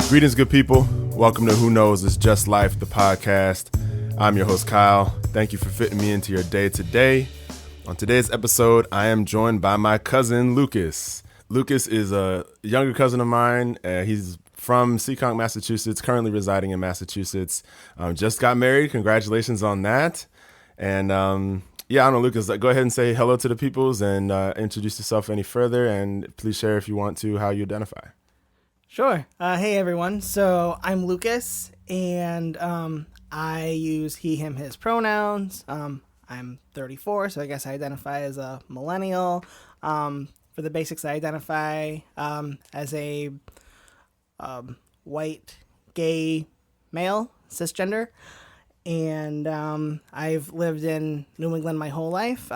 Greetings, good people. Welcome to Who Knows It's Just Life, the podcast. I'm your host, Kyle. Thank you for fitting me into your day today. On today's episode, I am joined by my cousin, Lucas. Lucas is a younger cousin of mine. He's from Seekonk, Massachusetts, currently residing in Massachusetts. Just got married. Congratulations on that. And I don't know, Lucas, go ahead and say hello to the peoples and introduce yourself any further. And please share, if you want to, how you identify. Sure. Hey, everyone. So I'm Lucas, and I use he, him, his pronouns. I'm 34, so I guess I identify as a millennial. For the basics, I identify as a white, gay male, cisgender. And I've lived in New England my whole life.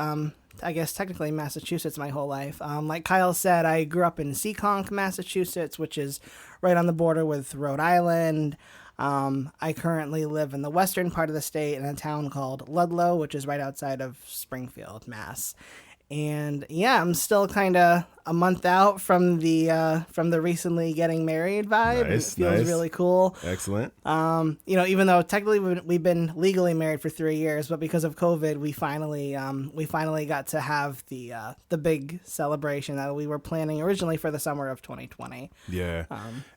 I guess technically Massachusetts my whole life. Like Kyle said, I grew up in Seekonk, Massachusetts, which is right on the border with Rhode Island. I currently live in the western part of the state in a town called Ludlow, which is right outside of Springfield, Mass. And yeah, I'm still kind of a month out from the recently getting married vibe. It feels really cool. Excellent. Even though technically we've been legally married for 3 years, but because of COVID, we finally got to have the big celebration that we were planning originally for the summer of 2020. Yeah,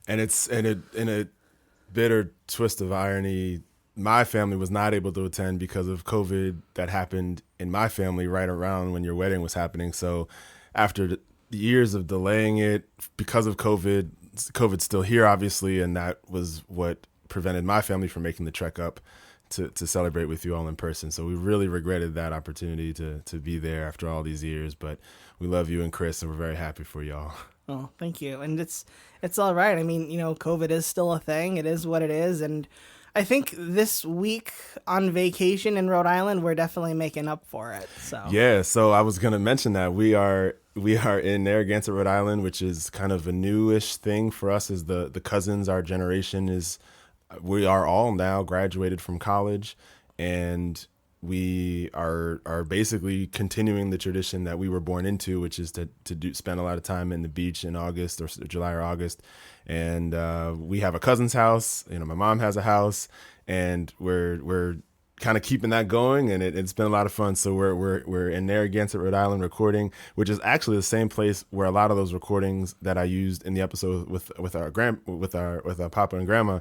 and it's in a bitter twist of irony, my family was not able to attend because of COVID that happened in my family right around when your wedding was happening. So after the years of delaying it because of COVID's still here, obviously, and that was what prevented my family from making the trek up to celebrate with you all in person. So we really regretted that opportunity to be there after all these years. But we love you and Chris, and we're very happy for y'all. Oh, thank you. And it's all right. I mean, COVID is still a thing. It is what it is. And I think this week on vacation in Rhode Island, we're definitely making up for it. So I was going to mention that we are in Narragansett, Rhode Island, which is kind of a newish thing for us as the cousins. Our generation we are all now graduated from college, and we are basically continuing the tradition that we were born into, which is to spend a lot of time in the beach in August or July or August. And we have a cousin's house. My mom has a house, and we're kind of keeping that going, and it's been a lot of fun. So we're in Narragansett, Rhode Island, recording, which is actually the same place where a lot of those recordings that I used in the episode with our papa and grandma.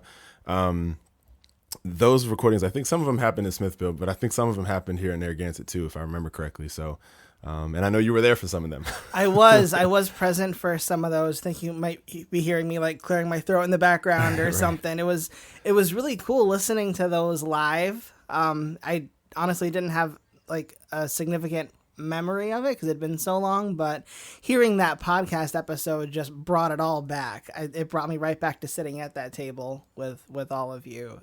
Those recordings, I think some of them happened in Smithfield, but I think some of them happened here in Narragansett too, if I remember correctly. So. And I know you were there for some of them. I was present for some of those. I think you might be hearing me like clearing my throat in the background or right. Something. It was really cool listening to those live. I honestly didn't have like a significant memory of it because it had been so long, but hearing that podcast episode just brought it all back. It brought me right back to sitting at that table with all of you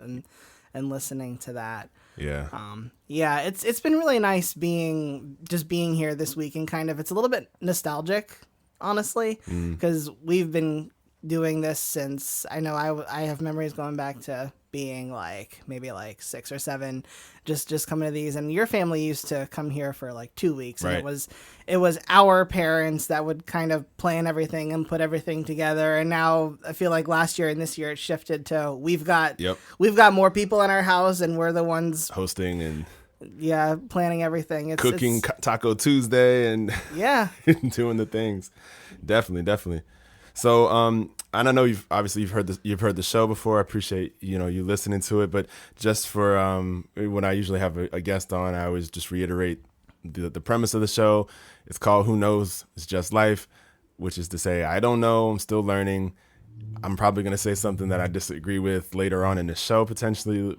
and listening to that. Yeah. It's been really nice being here this week, and kind of it's a little bit nostalgic, honestly, because we've been doing this since I know I have memories going back to being like maybe like 6 or 7, just coming to these. And your family used to come here for like 2 weeks, right. And it was our parents that would kind of plan everything and put everything together. And now I feel like last year and this year it shifted to we've got more people in our house, and we're the ones hosting and planning everything. It's cooking Taco Tuesday and doing the things. Definitely. So, and I know you've heard the show before. I appreciate, you listening to it, but just for, when I usually have a guest on, I always just reiterate the premise of the show. It's called Who Knows It's Just Life, which is to say, I don't know. I'm still learning. I'm probably going to say something that I disagree with later on in the show, potentially,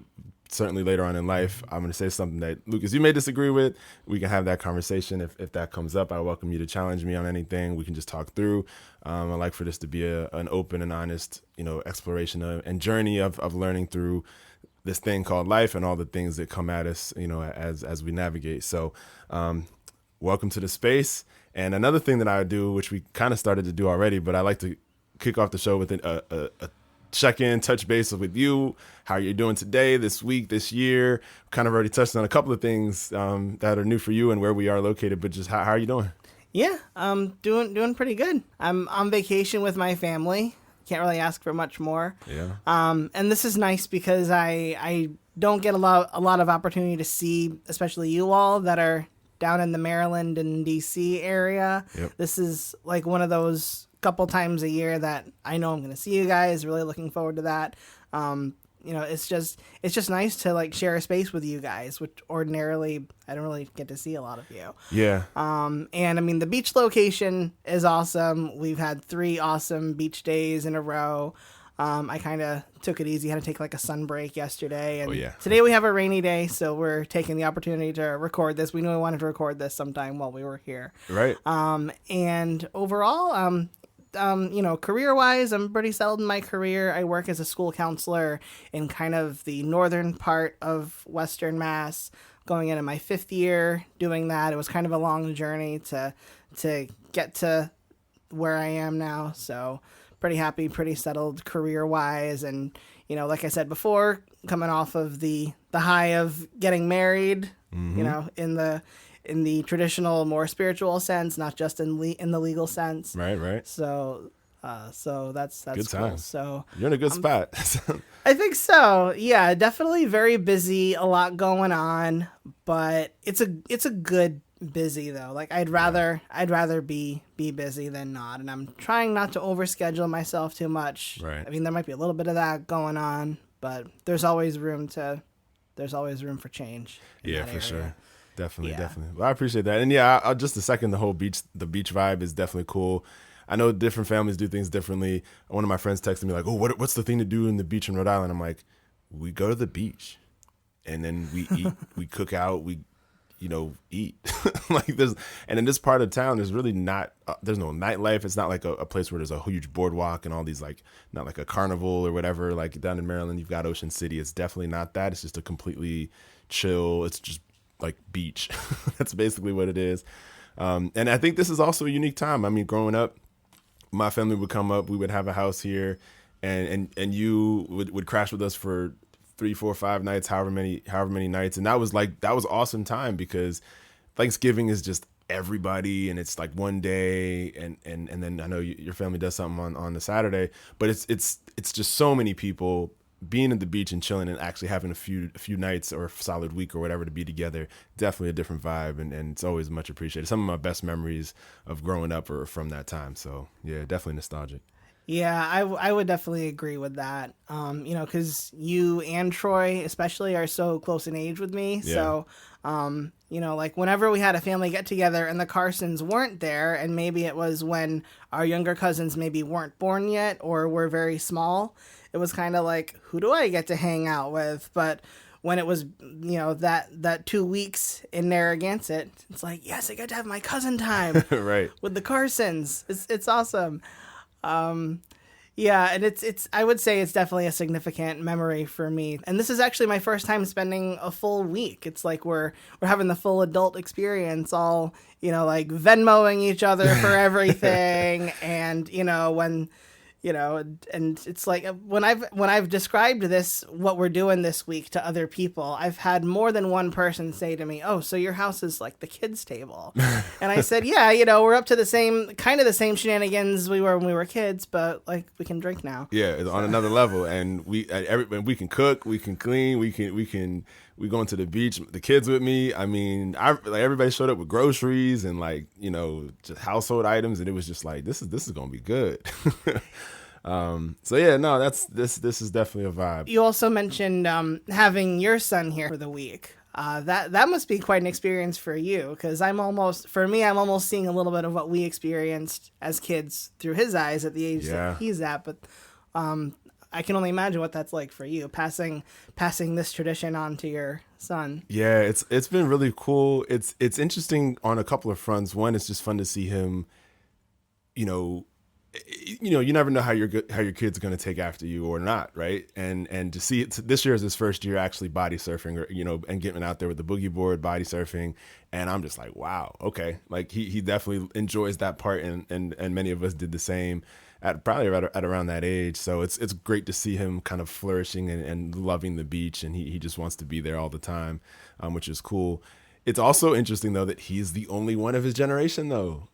certainly later on in life. I'm going to say something that, Lucas, you may disagree with. We can have that conversation if that comes up. I welcome you to challenge me on anything. We can just talk through. I like for this to be an open and honest, exploration and journey of learning through this thing called life and all the things that come at us, as we navigate. So, welcome to the space. And another thing that I do, which we kind of started to do already, but I like to kick off the show with a check-in, touch base with you, how you're doing today, this week, this year. Kind of already touched on a couple of things that are new for you and where we are located, but just how are you doing? Yeah, I'm doing pretty good. I'm on vacation with my family. can't really ask for much more. Yeah. And this is nice because I don't get a lot of opportunity to see, especially you all that are down in the Maryland and DC area. Yep. This is like one of those couple times a year that I know I'm going to see you guys. Really looking forward to that. It's just nice to like share a space with you guys, which ordinarily I don't really get to see a lot of you. Yeah. And I mean, the beach location is awesome. We've had 3 awesome beach days in a row. I kind of took it easy, had to take like a sun break yesterday. And today we have a rainy day, so we're taking the opportunity to record this. We knew we wanted to record this sometime while we were here. Right. And overall, career-wise, I'm pretty settled in my career. I work as a school counselor in kind of the northern part of Western Mass, going into my 5th year doing that. It was kind of a long journey to get to where I am now, so pretty happy, pretty settled career-wise. And, like I said before, coming off of the high of getting married, in the traditional, more spiritual sense, not just in the legal sense. Right. So that's good cool. time. So you're in a good spot. I think so. Yeah, definitely very busy, a lot going on, but it's a good busy though. Like I'd rather be busy than not, and I'm trying not to overschedule myself too much. Right. I mean, there might be a little bit of that going on, but there's always room for change. Yeah, for sure. Definitely. Well, I appreciate that. And yeah, I'll just a second, the beach vibe is definitely cool. I know different families do things differently. One of my friends texted me like, "Oh, what's the thing to do in the beach in Rhode Island?" I'm like, "We go to the beach, and then we eat, we cook out, we, eat." Like and in this part of town, there's really not, there's no nightlife. It's not like a place where there's a huge boardwalk and all these like, not like a carnival or whatever. Like down in Maryland, you've got Ocean City. It's definitely not that. It's just a completely chill. It's just like beach. That's basically what it is. And I think this is also a unique time. I mean, growing up, my family would come up, we would have a house here, and you would crash with us for 3, 4, 5 nights, however many nights. And that was awesome time because Thanksgiving is just everybody, and it's like one day, and then I know your family does something on the Saturday, but it's just so many people being at the beach and chilling and actually having a few nights or a solid week or whatever to be together. Definitely a different vibe, and it's always much appreciated. Some of my best memories of growing up are from that time. So yeah, definitely nostalgic. Yeah, I would definitely agree with that. Because you and Troy especially are so close in age with me. Yeah. So, like whenever we had a family get together and the Carsons weren't there, and maybe it was when our younger cousins maybe weren't born yet or were very small, it was kind of like, who do I get to hang out with? But when it was, that 2 weeks in Narragansett, it's like, yes, I get to have my cousin time right. with the Carsons. It's awesome. Yeah, and it's I would say it's definitely a significant memory for me. And this is actually my first time spending a full week. It's like we're having the full adult experience, all, like Venmoing each other for everything. And, when, and it's like when I've described what we're doing this week to other people, I've had more than one person say to me, "Oh, so your house is like the kids' table." And I said, "Yeah, we're up to the same shenanigans we were when we were kids, but like we can drink now." Yeah, it's on another level, and we can cook, we can clean, we go into the beach, the kids with me. I mean, everybody showed up with groceries and just household items, and it was just like this is gonna be good. So yeah, no, this is definitely a vibe. You also mentioned having your son here for the week. That must be quite an experience for you, because I'm almost seeing a little bit of what we experienced as kids through his eyes at the age that he's at. But I can only imagine what that's like for you, passing this tradition on to your son. Yeah, it's been really cool. It's interesting on a couple of fronts. One, it's just fun to see him, you never know how your kid's going to take after you or not, right? And to see it, this year is his first year actually body surfing, or and getting out there with the boogie board, body surfing, and I'm just like, wow, okay, like he definitely enjoys that part, and many of us did the same at around that age. So it's great to see him kind of flourishing and loving the beach, and he just wants to be there all the time, which is cool. It's also interesting though that he's the only one of his generation though.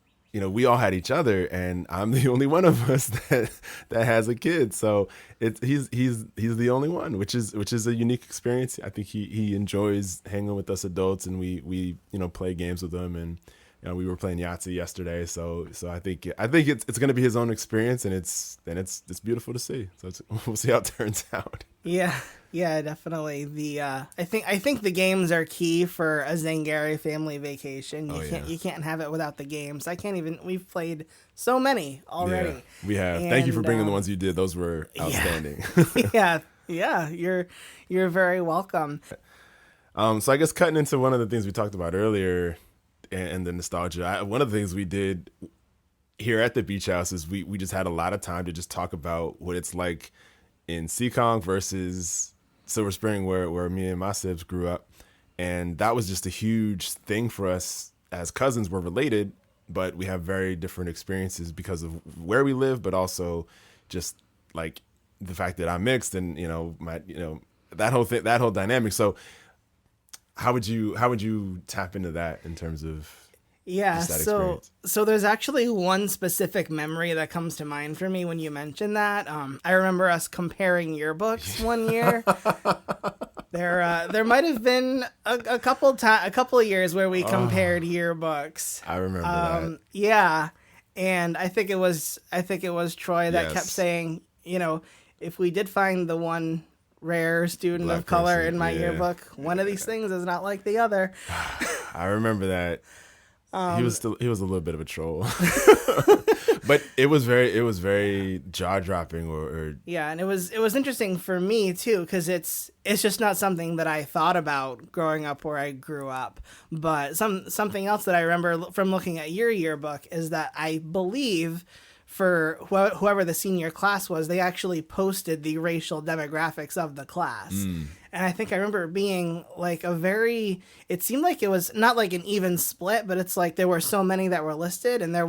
we all had each other, and I'm the only one of us that has a kid. So he's the only one, which is a unique experience. I think he enjoys hanging with us adults, and we play games with him, and we were playing Yahtzee yesterday. So I think it's going to be his own experience, and it's beautiful to see. So we'll see how it turns out. Yeah, definitely. I think the games are key for a Zangari family vacation. You can't have it without the games. We've played so many already. Yeah, we have. Thank you for bringing the ones you did. Those were outstanding. Yeah. You're very welcome. So I guess cutting into one of the things we talked about earlier and the nostalgia, one of the things we did here at the beach house is we just had a lot of time to just talk about what it's like in Seekonk versus Silver Spring, where me and my sibs grew up. And that was just a huge thing for us as cousins. We're related, but we have very different experiences because of where we live, but also just like the fact that I'm mixed and, that whole dynamic. So how would you tap into that in terms of so there's actually one specific memory that comes to mind for me when you mention that. I remember us comparing yearbooks one year. There might have been a couple of years where we compared yearbooks. I remember that. Yeah, and I think it was Troy that kept saying, if we did find the one rare student Black of color person, in my yearbook, one of these things is not like the other. I remember that. He was a little bit of a troll, but it was very jaw dropping. Yeah, and it was interesting for me too, because it's just not something that I thought about growing up where I grew up. But something else that I remember from looking at your yearbook is that I believe for whoever the senior class was, they actually posted the racial demographics of the class. And I think I remember it being like it seemed like it was not like an even split, but it's like there were so many that were listed, and it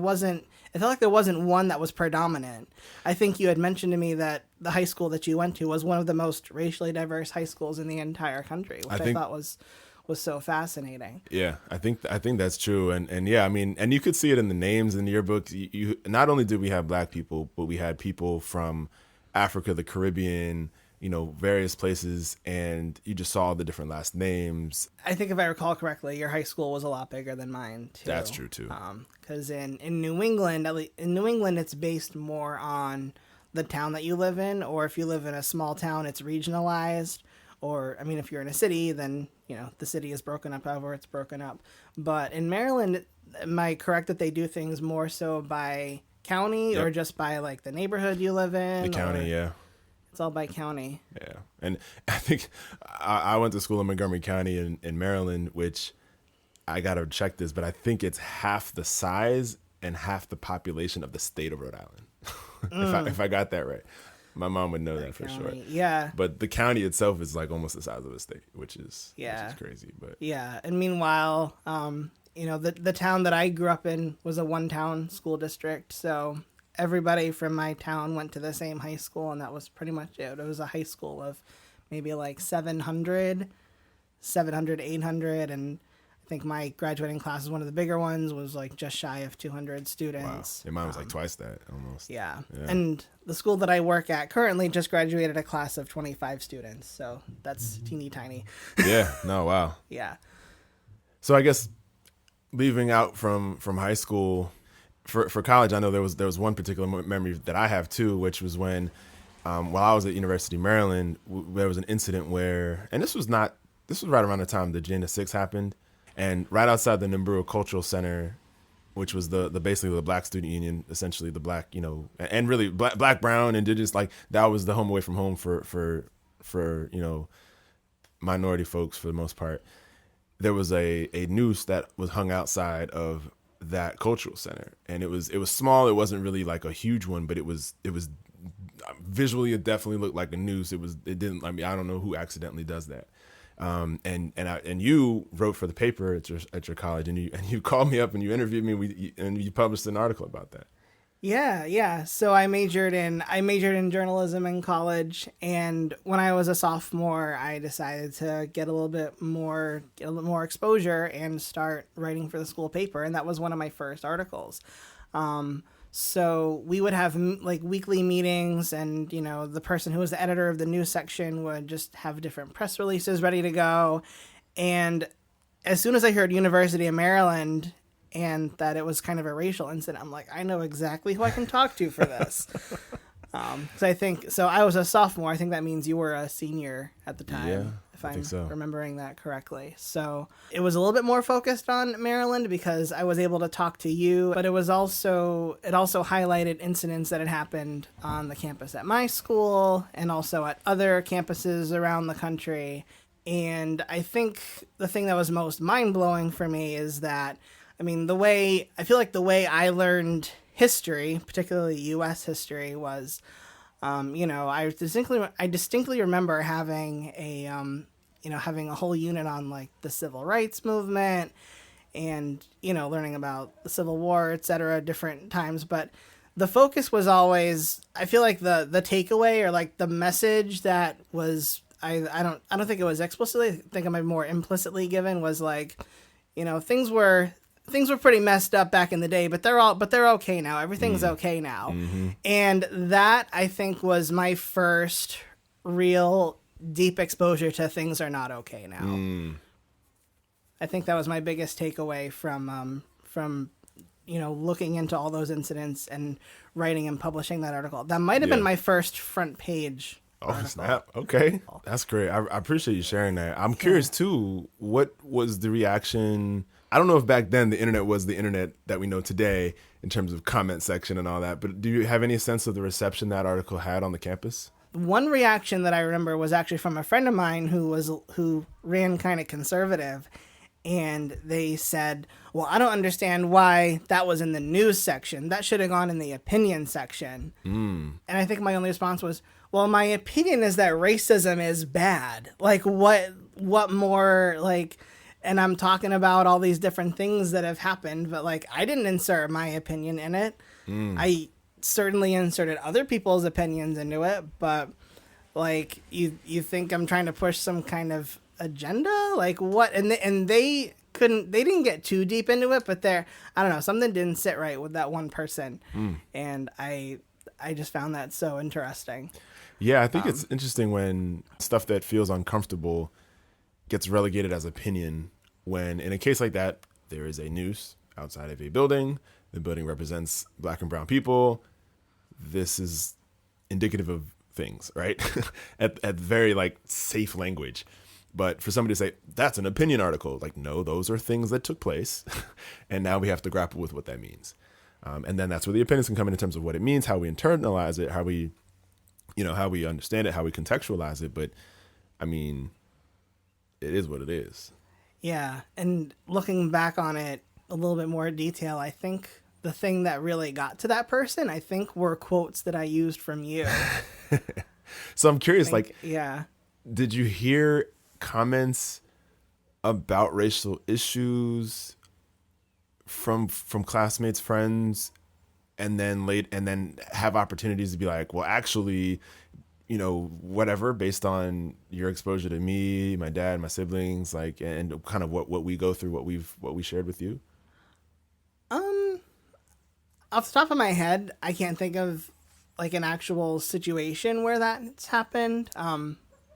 felt like there wasn't one that was predominant. I think you had mentioned to me that the high school that you went to was one of the most racially diverse high schools in the entire country, which I thought was so fascinating. Yeah, I think that's true. And yeah, I mean, and you could see it in the names in the yearbook. You not only did we have Black people, but we had people from Africa, the Caribbean, various places, and you just saw the different last names. I think if I recall correctly, your high school was a lot bigger than mine too. That's true too. Because in New England, it's based more on the town that you live in, or if you live in a small town, it's regionalized. Or, I mean, if you're in a city, then, the city is broken up however it's broken up. But in Maryland, am I correct that they do things more so by county or just by, like, the neighborhood you live in? The county, yeah. It's all by county. Yeah. And I think I went to school in Montgomery County in Maryland, which I got to check this, but I think it's half the size and half the population of the state of Rhode Island. if I got that right. My mom would know that for sure. Yeah. But the county itself is like almost the size of a state, which is crazy. But yeah. And meanwhile, the town that I grew up in was a one-town school district. So everybody from my town went to the same high school, and that was pretty much it. It was a high school of maybe like 700, 800, and I think my graduating class is one of the bigger ones, was like just shy of 200 students. Wow. Yeah, mine was like twice that almost. Yeah. And the school that I work at currently just graduated a class of 25 students. So that's teeny tiny. Yeah. No, wow. Yeah. So I guess leaving out from high school for college, I know there was one particular memory that I have too, which was when while I was at University of Maryland, there was an incident where, and this was right around the time the Jena 6 happened. And right outside the Nimbura Cultural Center, which was the basically the Black Student Union, essentially the Black, and really black, brown, indigenous, like that was the home away from home for minority folks for the most part. There was a noose that was hung outside of that cultural center, and it was small. It wasn't really like a huge one, but it was visually, it definitely looked like a noose. It didn't. I mean, I don't know who accidentally does that. And you wrote for the paper at your college, and you called me up and you interviewed me, and you published an article about that. Yeah. So I majored in journalism in college, and when I was a sophomore, I decided to get a little bit more exposure and start writing for the school paper, and that was one of my first articles. So we would have like weekly meetings, and the person who was the editor of the news section would just have different press releases ready to go. And as soon as I heard University of Maryland and that it was kind of a racial incident, I'm like, I know exactly who I can talk to for this. So I was a sophomore. I think that means you were a senior at the time, if I'm remembering that correctly. So it was a little bit more focused on Maryland because I was able to talk to you, but it also highlighted incidents that had happened on the campus at my school and also at other campuses around the country. And I think the thing that was most mind-blowing for me is that, I feel like the way I learned history, particularly U.S. history, was, I distinctly remember having a whole unit on like the civil rights movement and, learning about the Civil War, et cetera, different times. But the focus was always, I feel like the takeaway or like the message that was, I don't think it was explicitly, I think it might be more implicitly given, was like, things were pretty messed up back in the day, but they're okay now. Everything's okay now. Mm-hmm. And that, I think, was my first real deep exposure to things are not okay now. I think that was my biggest takeaway from looking into all those incidents and writing and publishing that article. That might have been my first front page. Oh, snap. Okay. That's great. I appreciate you sharing that. I'm curious, too, what was the reaction? I don't know if back then the internet was the internet that we know today in terms of comment section and all that, but do you have any sense of the reception that article had on the campus? One reaction that I remember was actually from a friend of mine who ran kind of conservative, and they said, well, I don't understand why that was in the news section. That should have gone in the opinion section. And I think my only response was, well, my opinion is that racism is bad. Like, what more, like, and I'm talking about all these different things that have happened, but, like, I didn't insert my opinion in it. I certainly inserted other people's opinions into it, but, like, you think I'm trying to push some kind of agenda? Like, what? And they didn't get too deep into it, but I don't know, something didn't sit right with that one person. And I just found that so interesting. Yeah, I think it's interesting when stuff that feels uncomfortable gets relegated as opinion, when in a case like that, there is a noose outside of a building. The building represents Black and brown people. This is indicative of things, right? at very like safe language. But for somebody to say, that's an opinion article, like, no, those are things that took place. And now we have to grapple with what that means. And then that's where the opinions can come in terms of what it means, how we internalize it, how we understand it, how we contextualize it. But I mean, it is what it is. Yeah. And looking back on it a little bit more detail, I think the thing that really got to that person, I think, were quotes that I used from you. So I'm curious, yeah. Did you hear comments about racial issues from classmates, friends, and then have opportunities to be like, well, actually, whatever, based on your exposure to me, my dad, my siblings, like, and kind of what we go through, what we shared with you? Off the top of my head, I can't think of like an actual situation where that's happened.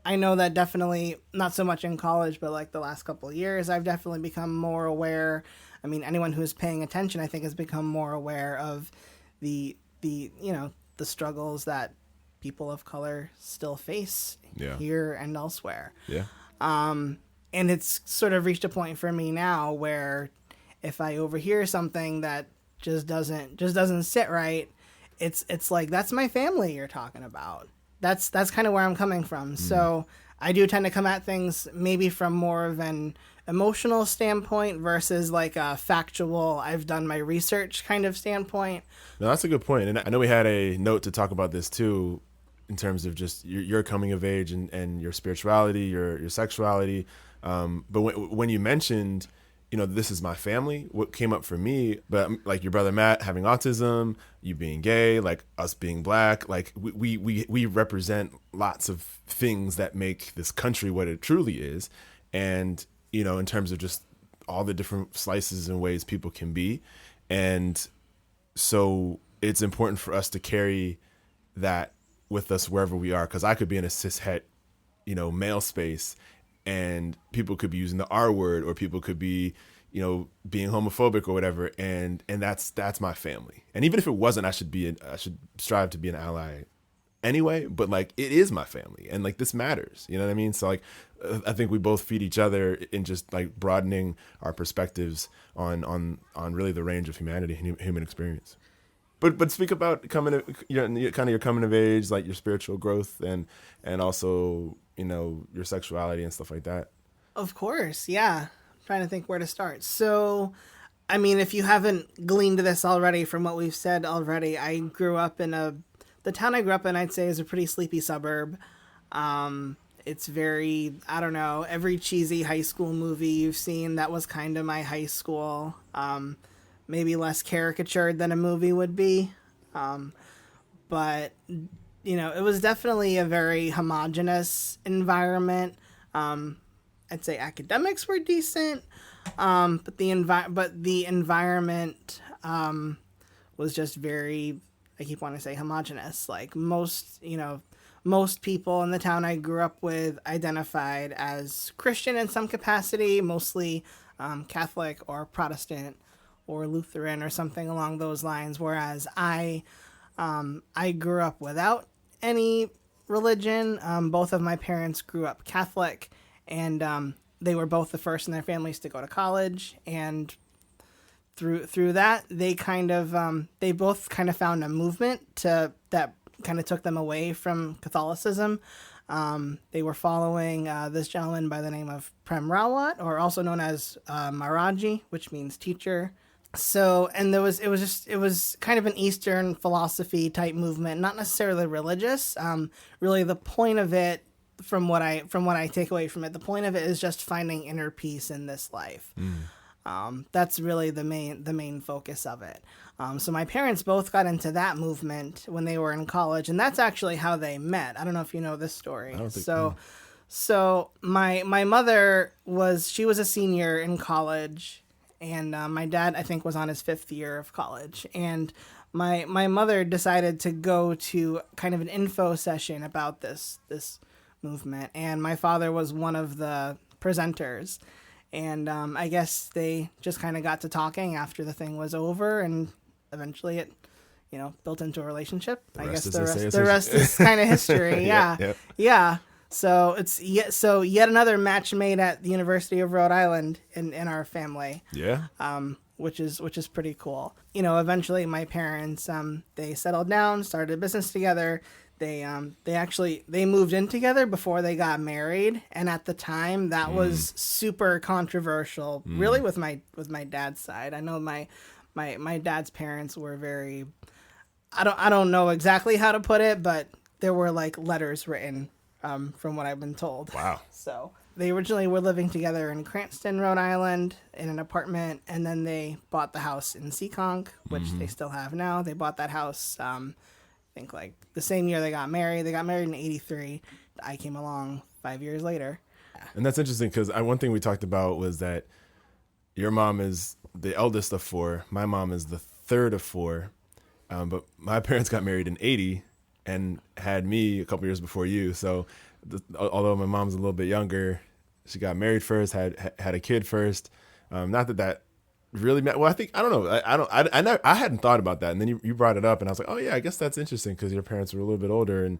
I know that definitely not so much in college, but like the last couple of years, I've definitely become more aware. I mean, anyone who's paying attention, I think, has become more aware of the struggles that people of color still face here and elsewhere. Yeah. And it's sort of reached a point for me now where if I overhear something that just doesn't sit right, it's like, that's my family you're talking about. That's kind of where I'm coming from. So I do tend to come at things maybe from more of an emotional standpoint versus like a factual, I've done my research kind of standpoint. No, that's a good point. And I know we had a note to talk about this too, in terms of just your coming of age and your spirituality, your sexuality. But when you mentioned, this is my family, what came up for me, but like your brother Matt having autism, you being gay, like us being Black, like we represent lots of things that make this country what it truly is. And, in terms of just all the different slices and ways people can be. And So it's important for us to carry that with us wherever we are, because I could be in a cis-het, male space, and people could be using the R word, or people could be, being homophobic or whatever, and that's my family. And even if it wasn't, I should strive to be an ally anyway. But like, it is my family, and like, this matters. You know what I mean? So like, I think we both feed each other in just like broadening our perspectives on really the range of humanity and human experience. But speak about kind of your coming of age, like your spiritual growth, and also your sexuality and stuff like that. Of course, yeah. I'm trying to think where to start. So, I mean, if you haven't gleaned this already from what we've said already, I grew up in the town I grew up in, I'd say, is a pretty sleepy suburb. It's very, I don't know, every cheesy high school movie you've seen, that was kind of my high school. Maybe less caricatured than a movie would be. But, it was definitely a very homogenous environment. I'd say academics were decent, but the environment was just very, I keep wanting to say homogenous. Like most people in the town I grew up with identified as Christian in some capacity, mostly Catholic or Protestant or Lutheran or something along those lines, whereas I grew up without any religion. Both of my parents grew up Catholic, and they were both the first in their families to go to college, and through that they they both kind of found a movement that kind of took them away from Catholicism. They were following this gentleman by the name of Prem Rawat, or also known as Maharaji, which means teacher. So, and it was kind of an Eastern philosophy type movement, not necessarily religious. Really, the point of it, from what I take away from it, the point of it is just finding inner peace in this life. That's really the main focus of it. So my parents both got into that movement when they were in college, and that's actually how they met. I don't know if you know this story. I don't think so. So my mother was a senior in college. And my dad, I think, was on his 5th year of college. And my mother decided to go to kind of an info session about this movement. And my father was one of the presenters. And I guess they just kind of got to talking after the thing was over. And eventually it, built into a relationship. I guess the rest is kind of history. Yeah. Yeah. So it's yet another match made at the University of Rhode Island in our family. Yeah. Which is pretty cool. Eventually my parents they settled down, started a business together. They moved in together before they got married, and at the time that was super controversial. Really, with my dad's side. I know my dad's parents were very. I don't know exactly how to put it, but there were like letters written. From what I've been told. Wow. So they originally were living together in Cranston, Rhode Island, in an apartment, and then they bought the house in Seekonk, which they still have now. They bought that house, I think, like the same year they got married. They got married in '83. I came along 5 years later. And that's interesting because one thing we talked about was that your mom is the eldest of 4. My mom is the third of 4. But my parents got married in '80. And had me a couple years before you. So although my mom's a little bit younger, she got married first, had a kid first. Not that really well, I think, I don't know. I hadn't thought about that. And then you brought it up, and I was like, oh yeah, I guess that's interesting because your parents were a little bit older, and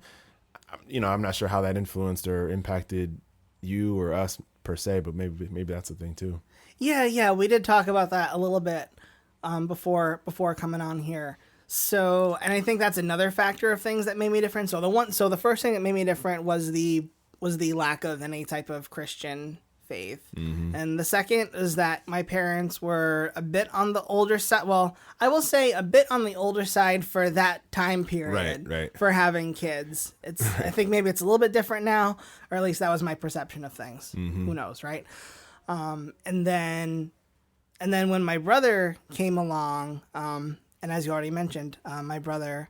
I'm not sure how that influenced or impacted you or us per se, but maybe that's the thing too. Yeah, we did talk about that a little bit before coming on here. So, and I think that's another factor of things that made me different. So the first thing that made me different was the lack of any type of Christian faith. And the second is that my parents were a bit on the older side. Well, I will say a bit on the older side for that time period. Right. For having kids. I think maybe it's a little bit different now, or at least that was my perception of things. Who knows, right? And then when my brother came along, and as you already mentioned, my brother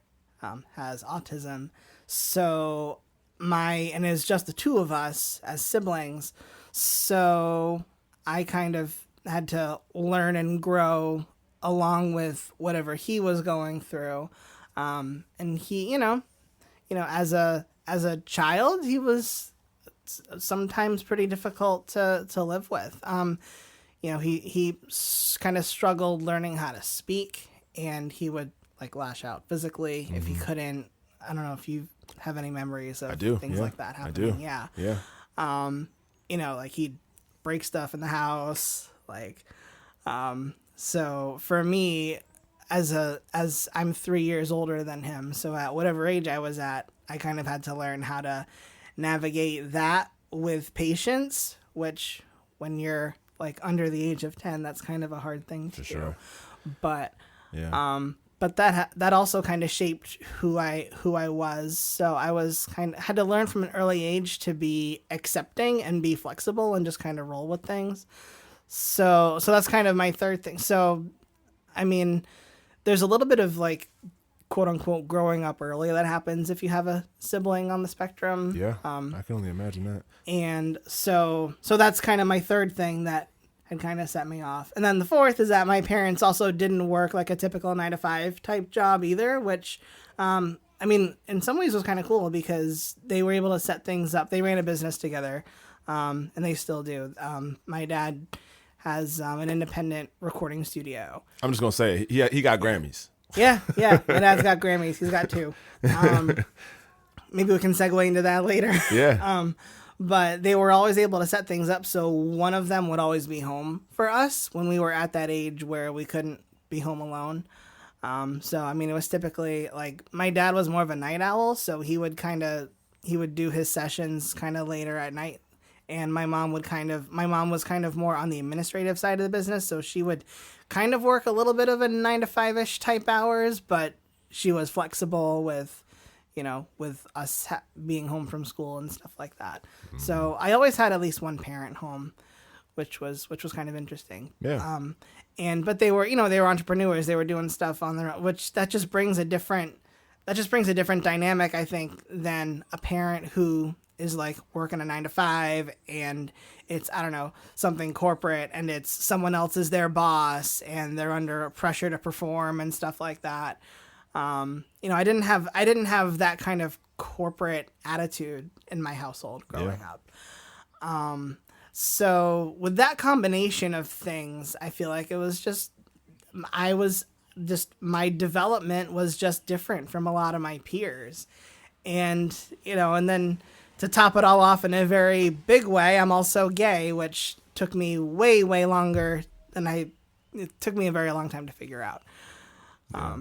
has autism. So and it's just the 2 of us as siblings. So I kind of had to learn and grow along with whatever he was going through. And he, as a child, he was sometimes pretty difficult to live with. He kind of struggled learning how to speak, and he would like lash out physically if he couldn't. I don't know if you have any memories of things like that happening. I do. Yeah. Like he'd break stuff in the house. So for me, as I'm 3 years older than him, so at whatever age I was at, I kind of had to learn how to navigate that with patience, which when you're like under the age of 10, that's kind of a hard thing to do. Sure. But but that also kind of shaped who I was. So I had to learn from an early age to be accepting and be flexible and just kind of roll with things. So that's kind of my third thing. So, I mean, there's a little bit of like, quote unquote, growing up early that happens if you have a sibling on the spectrum. Yeah, I can only imagine that. And so that's kind of my third thing that had kind of set me off. And then the fourth is that my parents also didn't work like a typical 9-to-5 type job either, which, I mean, in some ways was kind of cool because they were able to set things up. They ran a business together, and they still do. My dad has an independent recording studio. I'm just going to say, he got Grammys. Yeah. My dad's got Grammys. He's got 2. Maybe we can segue into that later. Yeah. But they were always able to set things up, so one of them would always be home for us when we were at that age where we couldn't be home alone. So, I mean, it was typically, like, my dad was more of a night owl, so he would do his sessions kind of later at night. And my mom was kind of more on the administrative side of the business, so she would kind of work a little bit of a 9-to-5-ish type hours, but she was flexible with us being home from school and stuff like that. Mm-hmm. So I always had at least one parent home, which was kind of interesting. Yeah. But they were entrepreneurs. They were doing stuff on their own, which that just brings a different dynamic, I think, than a parent who is like working a 9-to-5 and it's, I don't know, something corporate and it's someone else is their boss and they're under pressure to perform and stuff like that. I didn't have that kind of corporate attitude in my household growing up. So with that combination of things, I feel like my development was just different from a lot of my peers. And then to top it all off in a very big way, I'm also gay, which took me way, way longer than it took me a very long time to figure out. Yeah.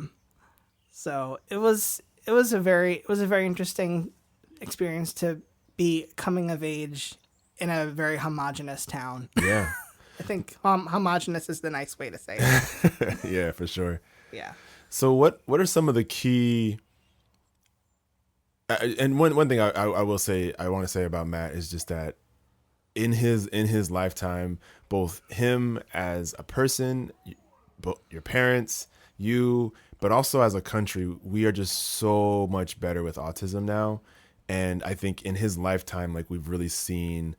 So it was a very interesting experience to be coming of age in a very homogenous town. Yeah. I think homogenous is the nice way to say it. Yeah, for sure. Yeah. So what are some of the key and one thing I want to say about Matt is just that in his lifetime, both him as a person, both your parents, you, but also as a country, we are just so much better with autism now. And I think in his lifetime, like we've really seen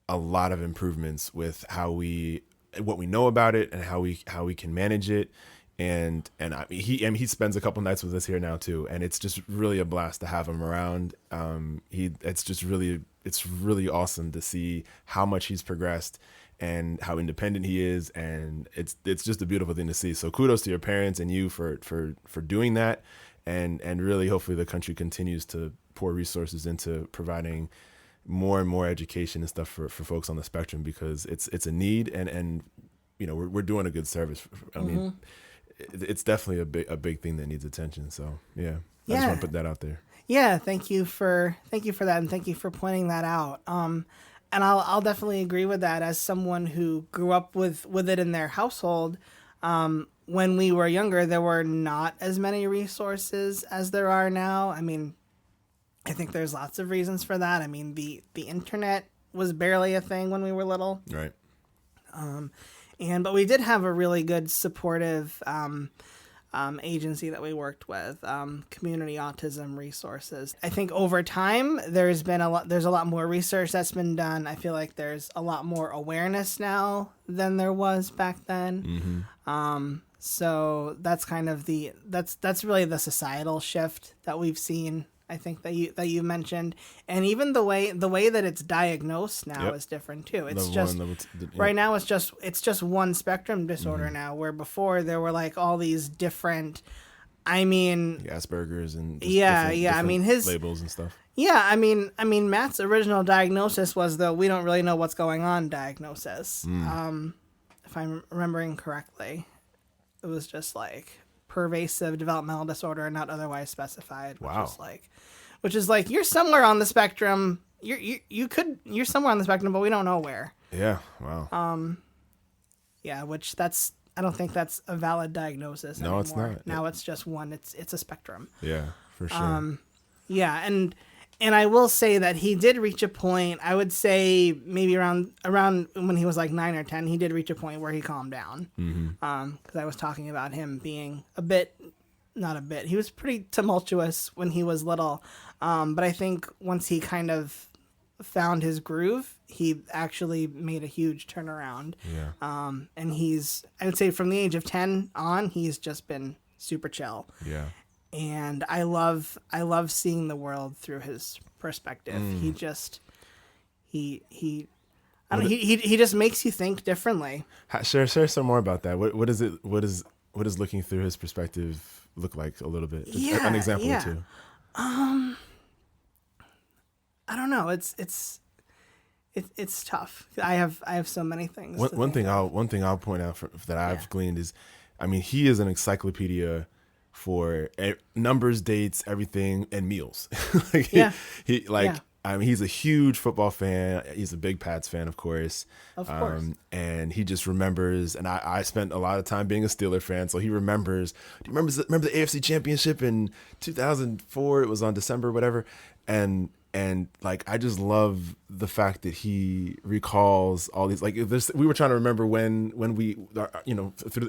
a lot of improvements with what we know about it and how we can manage it. And he spends a couple nights with us here now too. And it's just really a blast to have him around. It's really awesome to see how much he's progressed and how independent he is, and it's just a beautiful thing to see. So kudos to your parents and you for doing that, and really hopefully the country continues to pour resources into providing more and more education and stuff for folks on the spectrum, because it's a need, and we're doing a good service. I mean, it's definitely a big thing that needs attention. So I just want to put that out there. Yeah, thank you for that, and thank you for pointing that out. And I'll definitely agree with that as someone who grew up with it in their household. When we were younger, there were not as many resources as there are now. I mean, I think there's lots of reasons for that. I mean, the internet was barely a thing when we were little. Right. But we did have a really good supportive agency that we worked with, Community Autism Resources. I think over time there's a lot more research that's been done. I feel like there's a lot more awareness now than there was back then. Mm-hmm. So that's kind of that's really the societal shift that we've seen. I think that you mentioned, and even the way that it's diagnosed now is different too. It's right now it's just one spectrum disorder now, where before there were like all these different. I mean, Asperger's and different I mean his labels and stuff. Yeah, I mean Matt's original diagnosis was the "we don't really know what's going on" diagnosis. If I'm remembering correctly, it was just like pervasive developmental disorder not otherwise specified. Wow. Which is like you're somewhere on the spectrum. You're somewhere on the spectrum, but we don't know where. Yeah. Wow. Yeah, which I don't think that's a valid diagnosis anymore. No, it's not. Now it's just one. It's a spectrum. Yeah, for sure. Yeah, and I will say that he did reach a point. I would say maybe around when he was like 9 or 10, he did reach a point where he calmed down. Because I was talking about him being not a bit. He was pretty tumultuous when he was little. But I think once he kind of found his groove, he actually made a huge turnaround. Yeah. And I would say from the age of 10 on, he's just been super chill. Yeah. And I love seeing the world through his perspective. He just he just makes you think differently. Share some more about that. What does looking through his perspective look like a little bit? Yeah, an example or two. I don't know. It's tough. I have so many things. One thing I'll point out that I've gleaned is, I mean, he is an encyclopedia for numbers, dates, everything, and meals. I mean, he's a huge football fan. He's a big Pats fan, of course. Of course. And he just remembers, and I spent a lot of time being a Steeler fan, so he remembers. Do you remember the AFC Championship in 2004? It was on December, whatever. And like, I just love the fact that he recalls all these, like, we were trying to remember when we,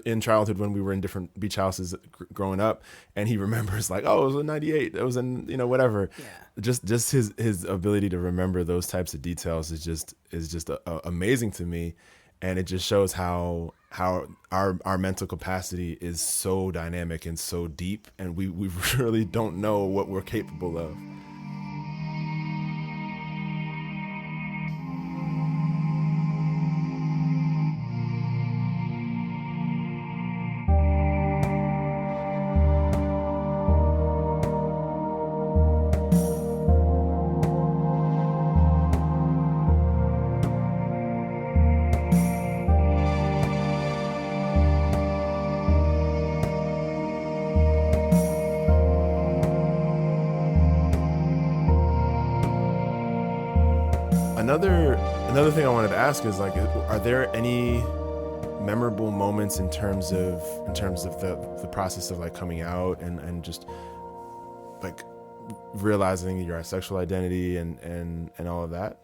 in childhood, when we were in different beach houses growing up, and he remembers like, oh, it was in 98. It was in, whatever. Yeah. Just his ability to remember those types of details is just amazing to me. And it just shows how our mental capacity is so dynamic and so deep, and we really don't know what we're capable of. Another thing I wanted to ask is, like, are there any memorable moments in terms of the process of like coming out and just like realizing your sexual identity and all of that?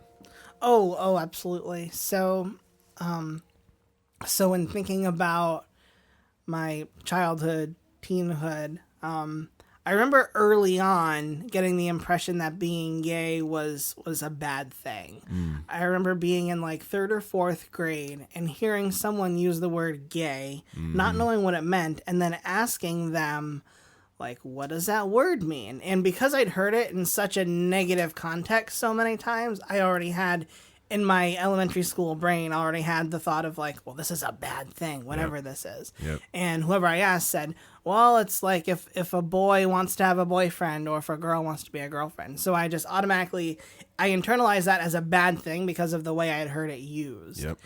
Oh, absolutely. So when thinking about my childhood, teenhood, I remember early on getting the impression that being gay was a bad thing. I remember being in like 3rd or 4th grade and hearing someone use the word gay, not knowing what it meant, and then asking them, like, what does that word mean? And because I'd heard it in such a negative context so many times, I already had, in my elementary school brain, already had the thought of like, well, this is a bad thing, whatever this is. Yep. And whoever I asked said, well, it's like if a boy wants to have a boyfriend or if a girl wants to be a girlfriend. So I just automatically, I internalized that as a bad thing because of the way I had heard it used. Yep.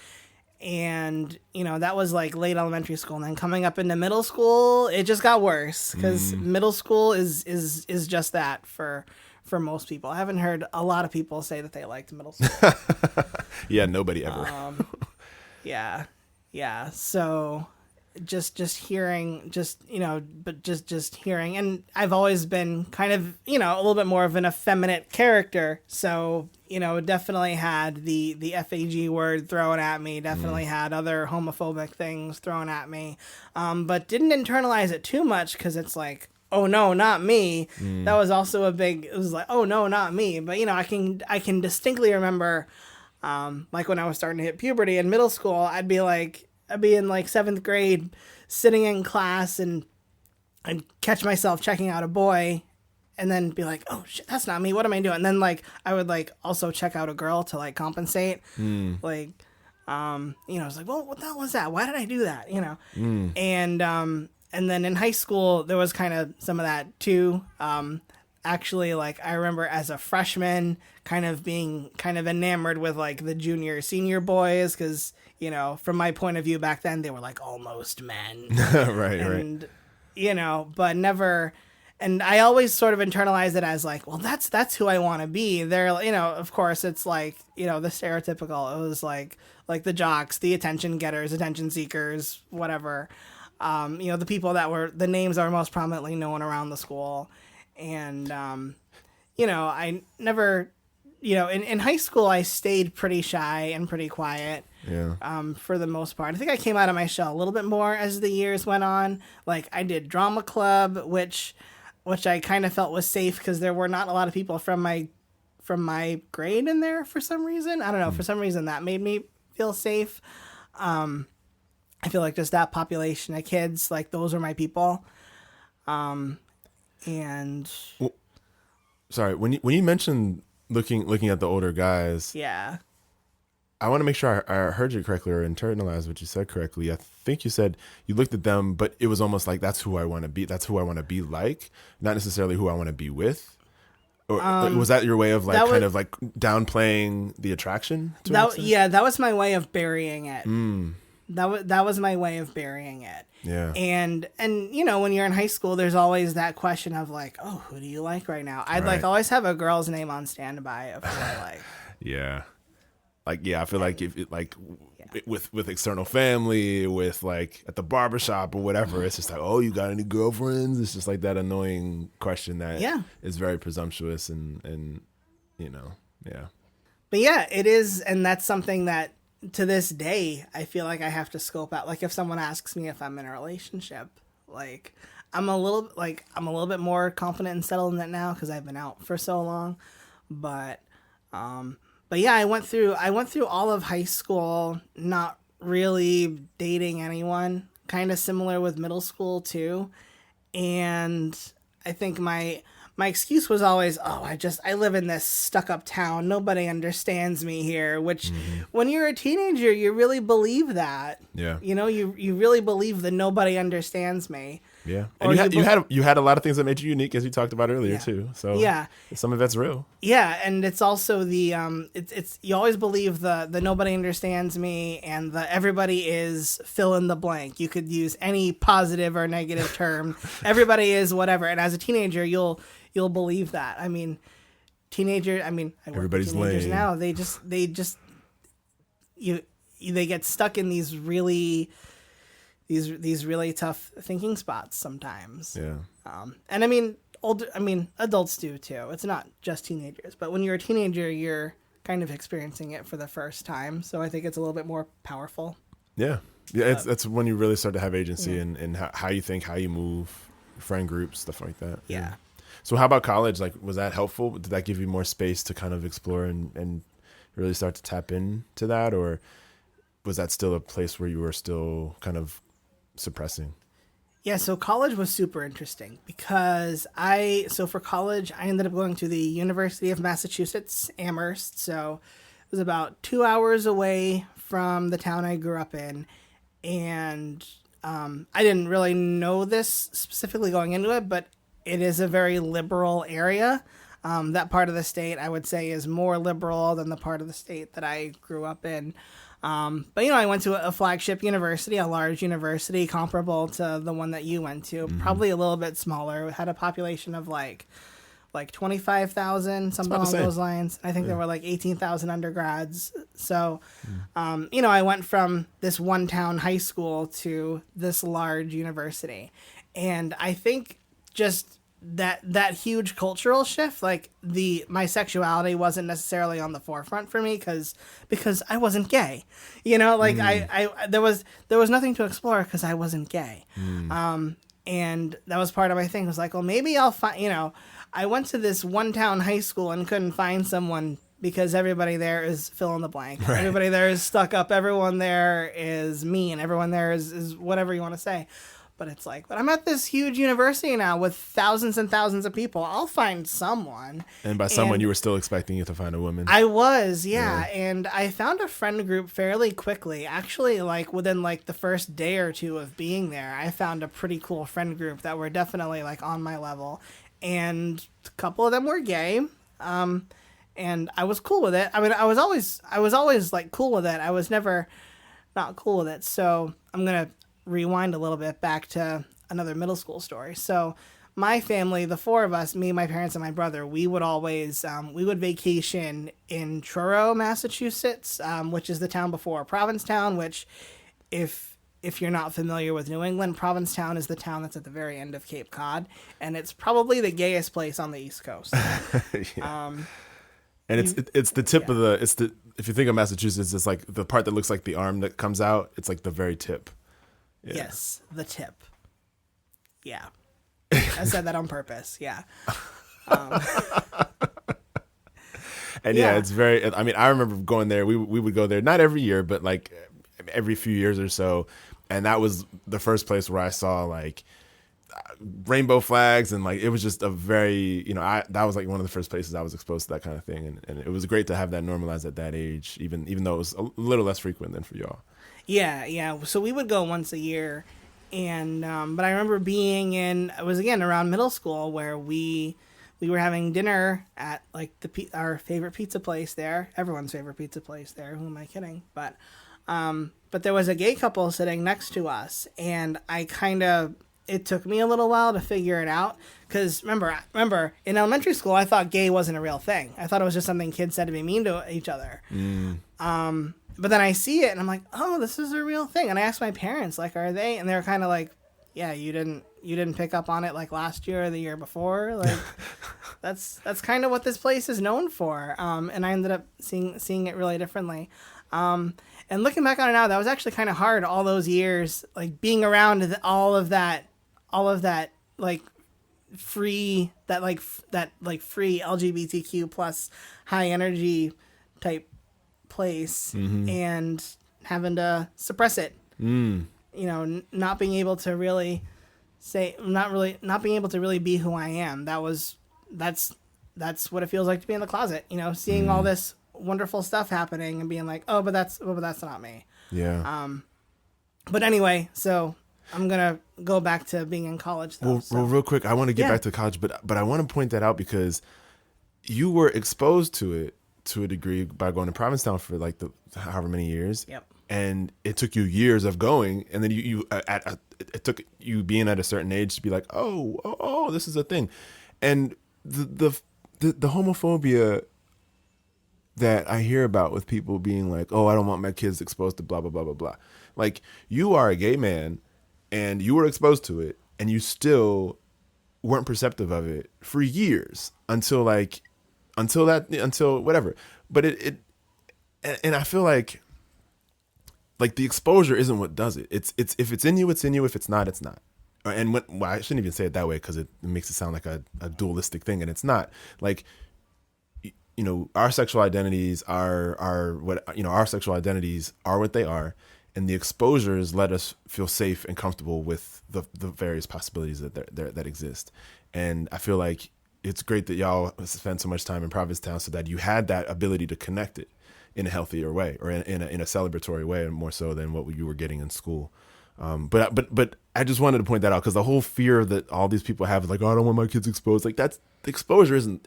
And, that was like late elementary school. And then coming up into middle school, it just got worse because middle school is just that for most people. I haven't heard a lot of people say that they liked middle school. Yeah, nobody ever. Yeah. So just hearing, just hearing, and I've always been kind of, a little bit more of an effeminate character. So, definitely had the FAG word thrown at me, definitely had other homophobic things thrown at me, but didn't internalize it too much because it's like, oh no, not me. That was also it was like, oh no, not me. But I can distinctly remember, like when I was starting to hit puberty in middle school, I'd be like, I'd be in like 7th grade sitting in class and I'd catch myself checking out a boy and then be like, oh shit, that's not me. What am I doing? And then like, I would like also check out a girl to like compensate. Like, I was like, well, what the hell was that? Why did I do that? And then in high school, there was kind of some of that too. Actually, like I remember as a freshman kind of being kind of enamored with like the junior, senior boys. Cause from my point of view back then, they were like almost men. Right. But never, and I always sort of internalized it as like, well, that's who I want to be. They're, of course it's like, the stereotypical, it was like the jocks, the attention getters, attention seekers, whatever. The people that were the names that were most prominently known around the school. And, I never, in high school, I stayed pretty shy and pretty quiet. Yeah. For the most part. I think I came out of my shell a little bit more as the years went on. Like I did drama club, which I kind of felt was safe because there were not a lot of people from my grade in there for some reason. I don't know. For some reason that made me feel safe. I feel like just that population of kids, like those are my people. And well, sorry, when you mentioned looking at the older guys, yeah, I want to make sure I heard you correctly or internalized what you said correctly. I think you said you looked at them, but it was almost like that's who I want to be. That's who I want to be like, not necessarily who I want to be with. Or was that your way of like kind of like downplaying the attraction? That was my way of burying it. That was my way of burying it. Yeah. And when you're in high school, there's always that question of like, oh, who do you like right now? I'd like always have a girl's name on standby of who I like. Yeah. Like, yeah, I feel like if it like with external family, with like at the barbershop or whatever, it's just like, oh, you got any girlfriends? It's just like that annoying question that is very presumptuous and yeah. But yeah, it is. And that's something that to this day, I feel like I have to scope out. Like if someone asks me if I'm in a relationship, like I'm a little bit more confident and settled in that now because I've been out for so long. But yeah, I went through all of high school not really dating anyone, kind of similar with middle school too. And I think my excuse was always, I live in this stuck up town. Nobody understands me here, which when you're a teenager, you really believe that. Yeah. You really believe that nobody understands me. Yeah. And you had a lot of things that made you unique, as you talked about earlier too. So yeah, some of that's real. Yeah. And it's also the, it's you always believe the nobody understands me and the everybody is fill in the blank. You could use any positive or negative term. Everybody is whatever. And as a teenager, you'll believe that. I mean, everybody's teenagers lame. Now. They get stuck in these really tough thinking spots sometimes. Yeah. And adults do too. It's not just teenagers, but when you're a teenager, you're kind of experiencing it for the first time. So I think it's a little bit more powerful. Yeah. Yeah. That's when you really start to have agency in how you think, how you move, friend groups, stuff like that. Yeah. So how about college? Like, was that helpful? Did that give you more space to kind of explore and really start to tap into that? Or was that still a place where you were still kind of suppressing? Yeah, so college was super interesting because for college, I ended up going to the University of Massachusetts, Amherst. So it was about 2 hours away from the town I grew up in. And I didn't really know this specifically going into it, but it is a very liberal area. That part of the state, I would say, is more liberal than the part of the state that I grew up in. But I went to a flagship university, a large university comparable to the one that you went to, probably a little bit smaller. It had a population of like 25,000, something along those lines. I think there were like 18,000 undergrads. So, I went from this one town high school to this large university. And I think just that huge cultural shift, like my sexuality wasn't necessarily on the forefront for me because I wasn't gay, I there was nothing to explore because I wasn't gay. And that was part of my thing. It was like, well, maybe I'll find, I went to this one town high school and couldn't find someone because everybody there is fill in the blank. Right. Everybody there is stuck up. Everyone there is mean. Everyone there is whatever you want to say. But it's like, but I'm at this huge university now with thousands and thousands of people. I'll find someone. And by someone, you were still expecting you to find a woman. I was, yeah. And I found a friend group fairly quickly. Actually, like within like the first day or two of being there, I found a pretty cool friend group that were definitely like on my level. And a couple of them were gay. And I was cool with it. I mean, I was always like cool with it. I was never not cool with it. So I'm going to rewind a little bit back to another middle school story. So my family, the four of us, me, my parents, and my brother, we would always, we would vacation in Truro, Massachusetts, which is the town before Provincetown, which if you're not familiar with New England, Provincetown is the town that's at the very end of Cape Cod, and it's probably the gayest place on the East Coast. Yeah. And it's the tip of the, if you think of Massachusetts, it's like the part that looks like the arm that comes out, it's like the very tip. Yeah. Yes, the tip. Yeah. I said that on purpose. Yeah. And yeah, it's very, I mean, I remember going there. We would go there, not every year, but like every few years or so. And that was the first place where I saw like rainbow flags, and like it was just a very, that was like one of the first places I was exposed to that kind of thing. And it was great to have that normalized at that age, even though it was a little less frequent than for y'all. Yeah. So we would go once a year, and but I remember being it was again around middle school where we were having dinner at like our favorite pizza place there, everyone's favorite pizza place there. Who am I kidding? But there was a gay couple sitting next to us, and it took me a little while to figure it out because remember in elementary school I thought gay wasn't a real thing. I thought it was just something kids said to be mean to each other. But then I see it and I'm like, oh, this is a real thing. And I asked my parents, like, are they? And they're kind of like, yeah, you didn't pick up on it like last year or the year before. Like, that's kind of what this place is known for. And I ended up seeing it really differently. And looking back on it now, that was actually kind of hard all those years, like being around all of that, like free, free LGBTQ plus high energy type place, and having to suppress it, not being able to really be who I am. That's what it feels like to be in the closet, seeing all this wonderful stuff happening and being like, but that's not me. Yeah. But anyway, so I'm gonna go back to being in college though. Well, real quick, I want to get back to college, but I want to point that out because you were exposed to it to a degree by going to Provincetown for like however many years. Yep. And it took you years of going, and then it took you being at a certain age to be like, oh, this is a thing. And the homophobia that I hear about with people being like, oh, I don't want my kids exposed to blah, blah, blah, blah, blah. Like, you are a gay man and you were exposed to it and you still weren't perceptive of it for years until whatever. But and I feel like the exposure isn't what does it. It's if it's in you, it's in you. If it's not, it's not. And I shouldn't even say it that way because it makes it sound like a dualistic thing, and it's not. Like, our sexual identities are what our sexual identities are what they are, and the exposures let us feel safe and comfortable with the various possibilities that exist. And I feel like it's great that y'all spend so much time in Provincetown so that you had that ability to connect it in a healthier way or in a celebratory way, more so than what you were getting in school. But I just wanted to point that out because the whole fear that all these people have is like, oh, I don't want my kids exposed. Like, that's the exposure isn't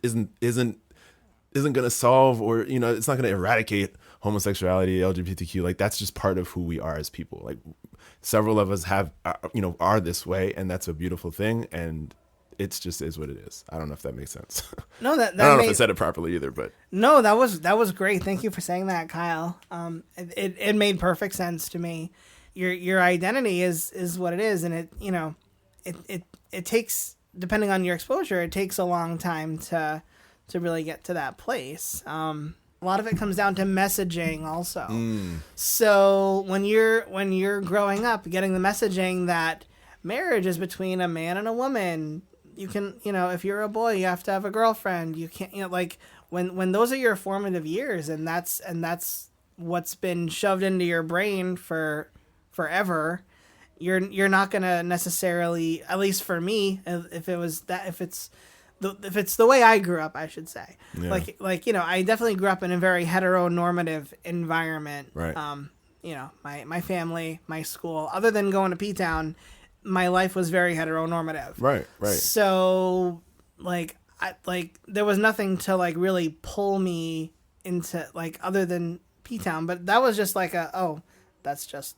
going to solve, or it's not going to eradicate homosexuality, LGBTQ. Like, that's just part of who we are as people. Like, several of us are this way, and that's a beautiful thing. And it's just is what it is. I don't know if that makes sense. No, that I don't know if I said it properly either, but no, that was great. Thank you for saying that, Kyle. It made perfect sense to me. Your identity is what it is, and it takes, depending on your exposure, it takes a long time to really get to that place. A lot of it comes down to messaging also. So when you're growing up, getting the messaging that marriage is between a man and a woman, you can, if you're a boy, you have to have a girlfriend. You can't, when those are your formative years, and that's what's been shoved into your brain for forever, you're not gonna necessarily, at least for me, if it's the way I grew up, I should say. Yeah. Like I definitely grew up in a very heteronormative environment. Right. My family, my school, other than going to P-Town, my life was very heteronormative. Right. So there was nothing to really pull me into other than P-Town, but that was just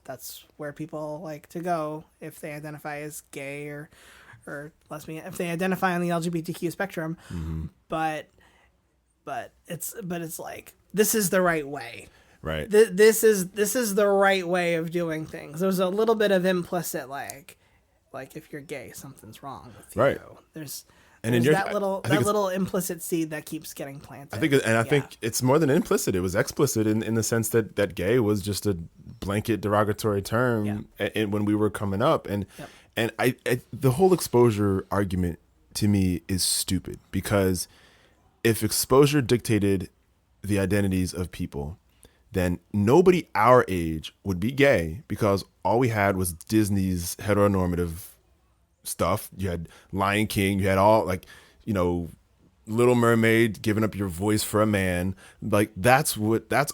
that's where people like to go if they identify as gay or lesbian, if they identify on the LGBTQ spectrum. Mm-hmm. But it's like, this is the right way. Right. This is the right way of doing things. There's a little bit of implicit like if you're gay, something's wrong with you. Right. There's And that little implicit seed that keeps getting planted. I think it's more than implicit. It was explicit in the sense that gay was just a blanket derogatory term when we were coming up. And I the whole exposure argument to me is stupid, because if exposure dictated the identities of people, then nobody our age would be gay, because all we had was Disney's heteronormative stuff. You had Lion King, you had all Little Mermaid, giving up your voice for a man. That's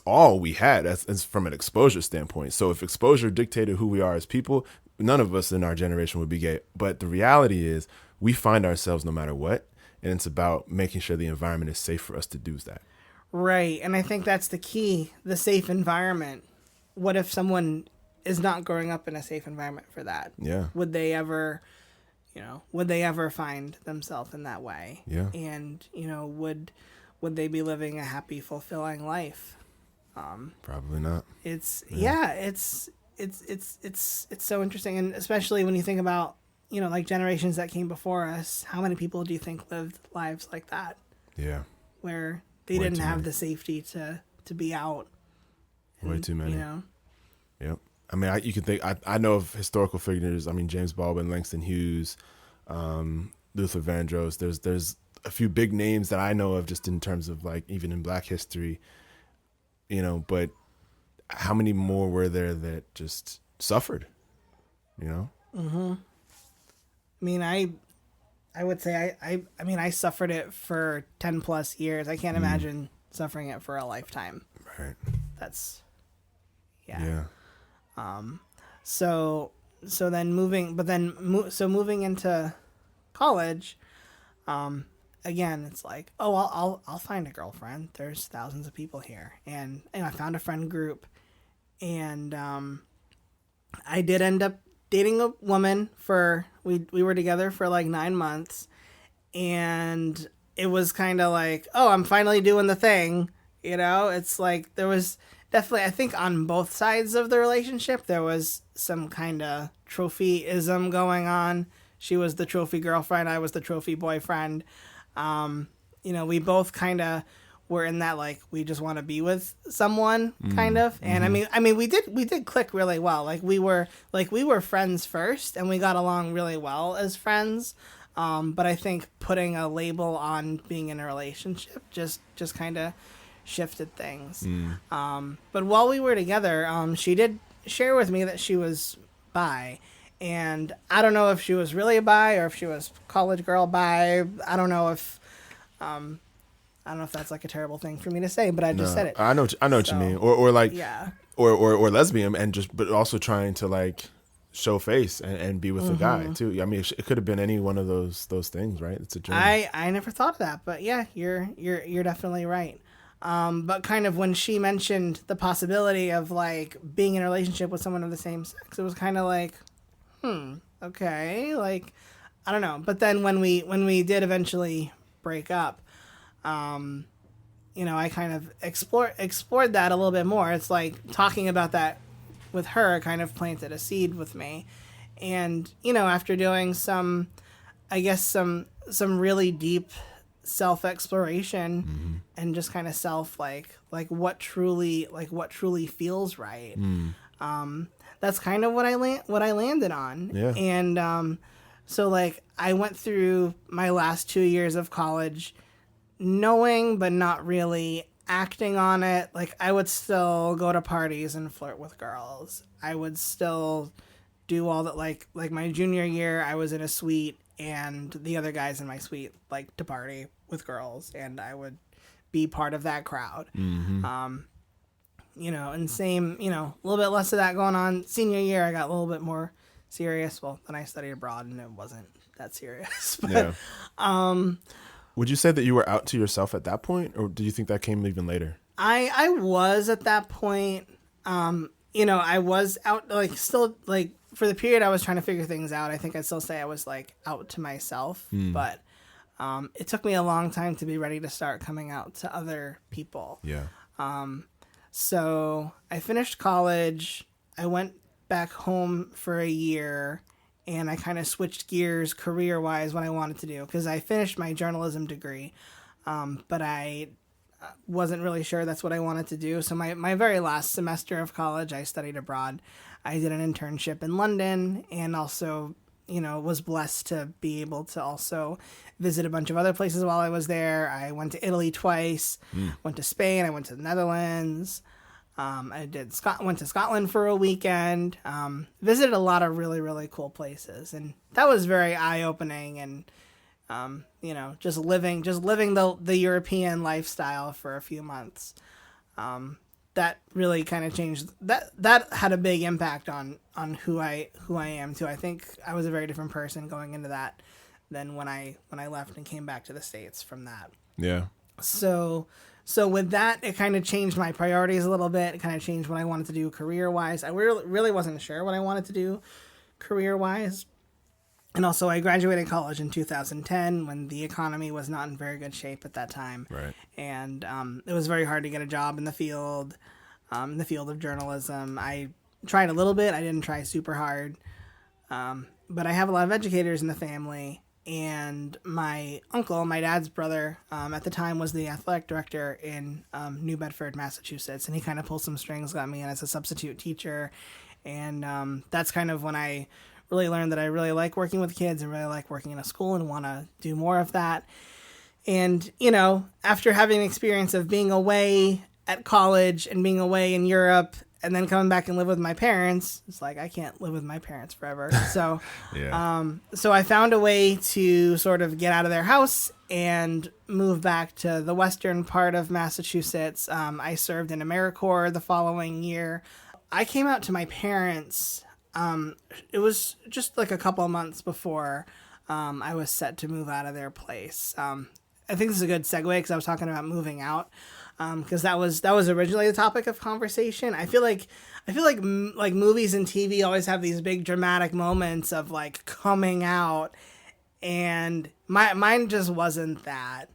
all we had as from an exposure standpoint. So if exposure dictated who we are as people, none of us in our generation would be gay. But the reality is we find ourselves no matter what, and it's about making sure the environment is safe for us to do that. Right. And I think that's the key, the safe environment. What if someone is not growing up in a safe environment for that? Yeah. Would they ever find themselves in that way? Yeah. And, would they be living a happy, fulfilling life? Probably not. It's so interesting. And especially when you think about, generations that came before us, how many people do you think lived lives like that? Yeah. Where they didn't have the safety to be out. Way too many. Yep. I mean, you can think. I know of historical figures. I mean, James Baldwin, Langston Hughes, Luther Vandross. There's a few big names that I know of, just in terms of even in Black history. But how many more were there that just suffered? Mm-hmm. I mean, I would say I suffered it for 10 plus years. I can't imagine suffering it for a lifetime. Right. That's, yeah. So moving into college, again, it's like, I'll find a girlfriend. There's thousands of people here. And I found a friend group, and, I did end up dating a woman we were together for 9 months, and it was kind of like, I'm finally doing the thing. It's like, there was definitely, I think on both sides of the relationship, there was some kind of trophyism going on. She was the trophy girlfriend. I was the trophy boyfriend. We both kind of were in that, we just want to be with someone kind of. And I mean, we did click really well. We were friends first, and we got along really well as friends. But I think putting a label on being in a relationship just kind of shifted things. But while we were together, she did share with me that she was bi, and I don't know if she was really bi or if she was college girl bi. I don't know if that's a terrible thing for me to say, but I just said it. I know what you mean, or or lesbian, but also trying to show face and be with a guy too. I mean, it could have been any one of those things, right? It's a journey. I never thought of that, but yeah, you're definitely right. But kind of when she mentioned the possibility of being in a relationship with someone of the same sex, it was kind of okay, I don't know. But then when we did eventually break up, I kind of explored that a little bit more. It's talking about that with her kind of planted a seed with me. And, after doing some really deep self-exploration and just kind of what truly feels right. That's kind of what I landed on. Yeah. And, so I went through my last 2 years of college knowing but not really acting on it. Like, I would still go to parties and flirt with girls. I would still do all that. Like my junior year, I was in a suite, and the other guys in my suite liked to party with girls, and I would be part of that crowd. And same, a little bit less of that going on. Senior year, I got a little bit more serious. Well, then I studied abroad, and it wasn't that serious. But, would you say that you were out to yourself at that point, or do you think that came even later? I was at that point. I was out, like, still, like, for the period I was trying to figure things out. I think I'd still say I was, like, out to myself. But it took me a long time to be ready to start coming out to other people. Yeah. So I finished college. I went back home for a year, and I kind of switched gears career-wise what I wanted to do, because I finished my journalism degree, but I wasn't really sure that's what I wanted to do. So my very last semester of college, I studied abroad. I did an internship in London, and also, was blessed to be able to also visit a bunch of other places while I was there. I went to Italy twice, went to Spain, I went to the Netherlands. I went to Scotland for a weekend, visited a lot of really, really cool places. And that was very eye-opening, and, just living the European lifestyle for a few months. That really kind of changed, that had a big impact on who I am too. I think I was a very different person going into that than when I left and came back to the States from that. Yeah. So with that, it kind of changed my priorities a little bit. It kind of changed what I wanted to do career-wise. I really wasn't sure what I wanted to do career-wise. And also, I graduated college in 2010 when the economy was not in very good shape at that time. Right. And it was very hard to get a job in the field of journalism. I tried a little bit. I didn't try super hard. But I have a lot of educators in the family. And my uncle, my dad's brother, at the time was the athletic director in New Bedford, Massachusetts. And he kind of pulled some strings, got me in as a substitute teacher. And that's kind of when I really learned that I really like working with kids and really like working in a school and want to do more of that. And, after having an experience of being away at college and being away in Europe and then coming back and live with my parents, it's like, I can't live with my parents forever. So, so I found a way to sort of get out of their house and move back to the western part of Massachusetts. I served in AmeriCorps the following year. I came out to my parents. It was just like a couple of months before I was set to move out of their place. I think this is a good segue because I was talking about moving out, because that was originally the topic of conversation. I feel like movies and TV always have these big dramatic moments of like coming out, and mine just wasn't that.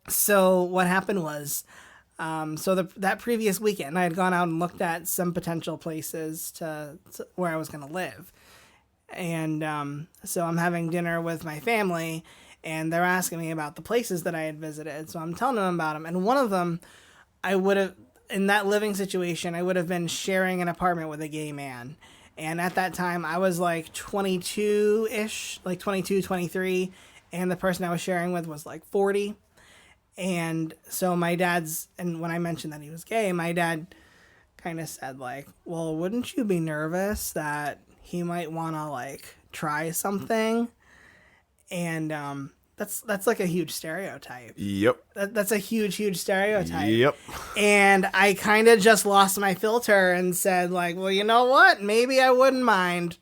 So what happened was, that previous weekend, I had gone out and looked at some potential places to where I was going to live. And so I'm having dinner with my family, and they're asking me about the places that I had visited. So I'm telling them about them. And one of them, in that living situation, I would have been sharing an apartment with a gay man. And at that time, I was like 22-ish, like 22, 23. And the person I was sharing with was like 40. And so my and when I mentioned that he was gay, my dad kind of said like, well, wouldn't you be nervous that he might want to like try something? And that's like a huge stereotype. Yep. That's a huge stereotype. Yep. And I kind of just lost my filter and said like, well, you know what? Maybe I wouldn't mind.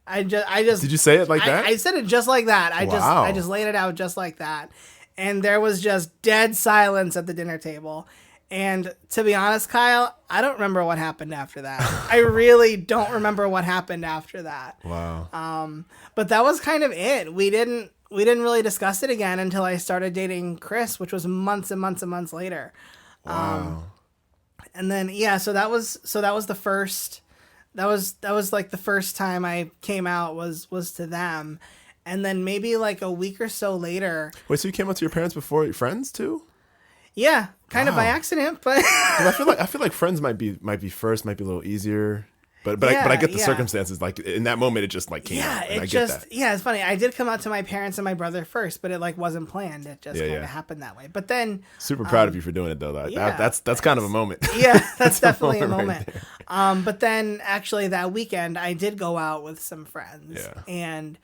I just Did you say it like that? I said it just like that. I just laid it out just like that. And there was just dead silence at the dinner table. And to be honest, Kyle, I don't remember what happened after that. I really don't remember what happened after that. Wow. But that was kind of it. We didn't really discuss it again until I started dating Chris, which was months and months and months later. Wow. And then so that was the first. That was like the first time I came out was to them. And then maybe like a week or so later. Wait, so you came out to your parents before your friends too? Yeah, kind of by accident, but I feel like friends might be first, might be a little easier. But I get the circumstances. Like in that moment, it just like came out. And I get that. Yeah, it's funny. I did come out to my parents and my brother first, but it like wasn't planned. It just kind of happened that way. But then super proud of you for doing it though. That's kind of a moment. Yeah, that's definitely a moment. But then actually that weekend I did go out with some friends. Yeah. And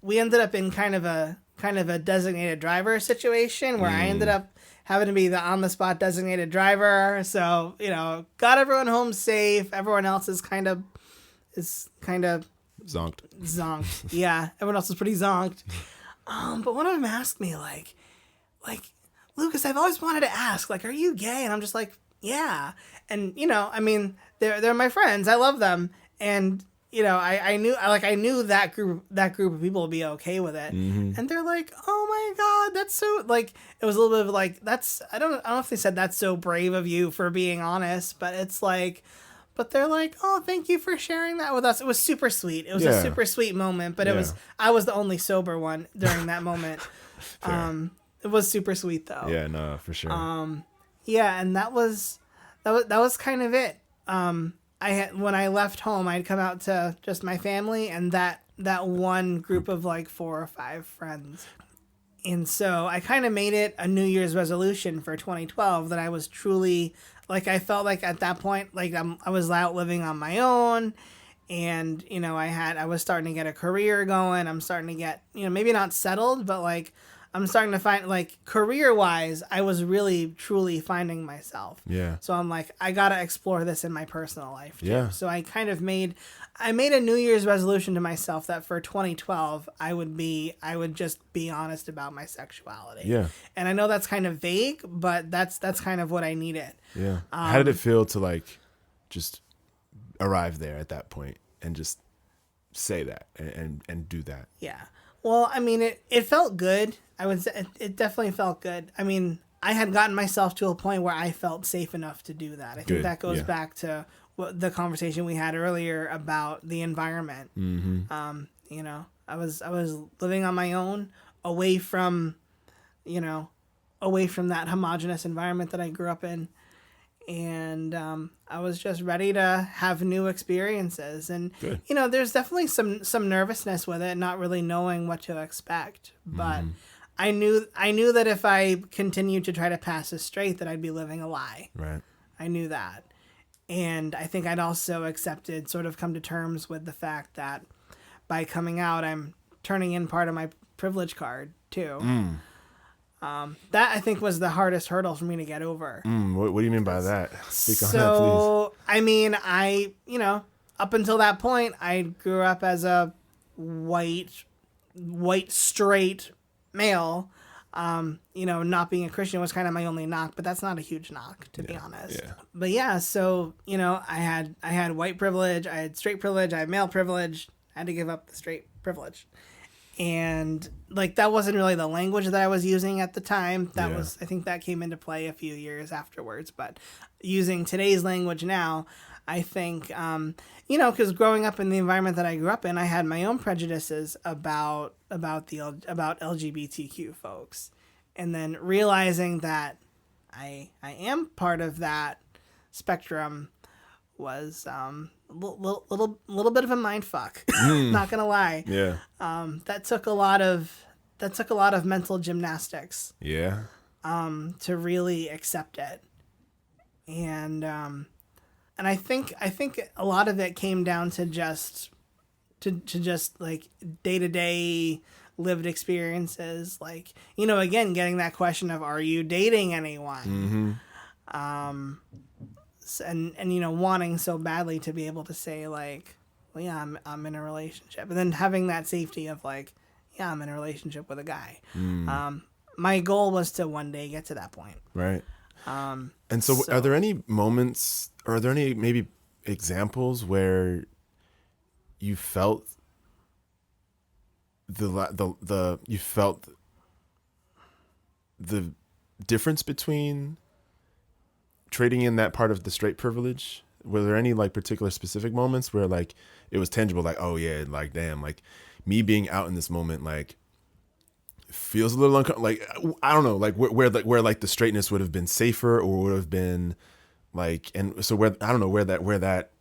we ended up in kind of a designated driver situation where I ended up having to be the on-the-spot designated driver. So, got everyone home safe. Everyone else is kind of zonked. Yeah, everyone else is pretty zonked. But one of them asked me, like, Lucas, I've always wanted to ask, like, are you gay? And I'm just like, yeah. And, I mean, they're my friends. I love them. And, I knew that group of people would be okay with it. Mm-hmm. And they're like, oh my God, that's so, like, it was a little bit of like, I don't know if they said that's so brave of you for being honest, but it's like, but they're like, oh, thank you for sharing that with us. It was super sweet. It was a super sweet moment, but I was the only sober one during that moment. It was super sweet though. Yeah, no, for sure. And that was kind of it. When I left home, I'd come out to just my family and that one group of like 4 or 5 friends. And so I kind of made it a New Year's resolution for 2012 that I was truly, like, I felt like at that point, like I was out living on my own and, I was starting to get a career going. I'm starting to get, maybe not settled, but like, I'm starting to find, like, career-wise, I was really, truly finding myself. Yeah. So I'm like, I got to explore this in my personal life, too. Yeah. So I kind of made a New Year's resolution to myself that for 2012, I would just be honest about my sexuality. Yeah. And I know that's kind of vague, but that's kind of what I needed. Yeah. How did it feel to, like, just arrive there at that point and just say that and do that? Yeah. Well, I mean, it felt good. I would say it definitely felt good. I mean, I had gotten myself to a point where I felt safe enough to do that. I think that goes back to the conversation we had earlier about the environment. Mm-hmm. I was living on my own, away from that homogenous environment that I grew up in. And I was just ready to have new experiences. And, there's definitely some nervousness with it, not really knowing what to expect. But I knew that if I continued to try to pass as straight, that I'd be living a lie. Right. I knew that. And I think I'd also sort of come to terms with the fact that by coming out, I'm turning in part of my privilege card, too. That I think was the hardest hurdle for me to get over. What do you mean by that? Speak on that, please. So, I mean, up until that point, I grew up as a white straight male. Not being a Christian was kind of my only knock, but that's not a huge knock, to be honest. Yeah. But yeah, so, I had white privilege, I had straight privilege, I had male privilege, I had to give up the straight privilege. And like that wasn't really the language that I was using at the time. I think that came into play a few years afterwards. But using today's language now, I think, because growing up in the environment that I grew up in, I had my own prejudices about LGBTQ folks, and then realizing that I am part of that spectrum was little bit of a mind fuck. Not gonna lie. Yeah. That took a lot of mental gymnastics. Yeah. To really accept it, and I think a lot of it came down to just like day-to-day lived experiences, like again getting that question of, are you dating anyone? Mm-hmm. And wanting so badly to be able to say like, well, yeah, I'm in a relationship, and then having that safety of like, yeah, I'm in a relationship with a guy. My goal was to one day get to that point. Right. And so are there any moments, or are there any maybe examples where you felt you felt the difference between trading in that part of the straight privilege? Were there any like particular specific moments where like it was tangible, like, oh yeah, like damn, like me being out in this moment like feels a little uncomfortable, like I don't know, like where like the straightness would have been safer, or would have been like, and so where I don't know where that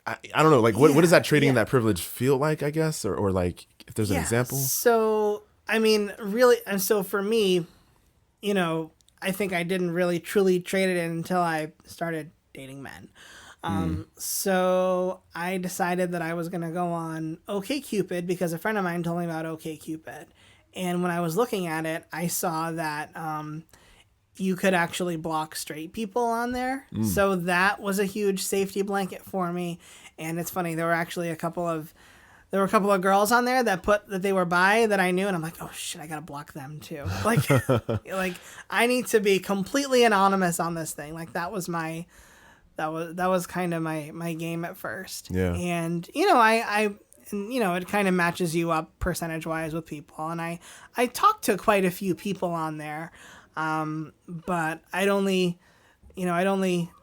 I don't know, like what does that trading in that privilege feel like, I guess, or like if there's an example? So, I mean, really, and so for me, you know, I think I didn't really truly trade it in until I started dating men. So I decided that I was going to go on OkCupid because a friend of mine told me about OkCupid. And when I was looking at it, I saw that you could actually block straight people on there. So that was a huge safety blanket for me. And it's funny, there were actually a couple of girls on there that put that they were bi that I knew, and I'm like, oh shit, I gotta block them too. Like, like I need to be completely anonymous on this thing. Like that was kind of my game at first. Yeah. And you know, I you know, it kind of matches you up percentage wise with people, and I talked to quite a few people on there, but I'd only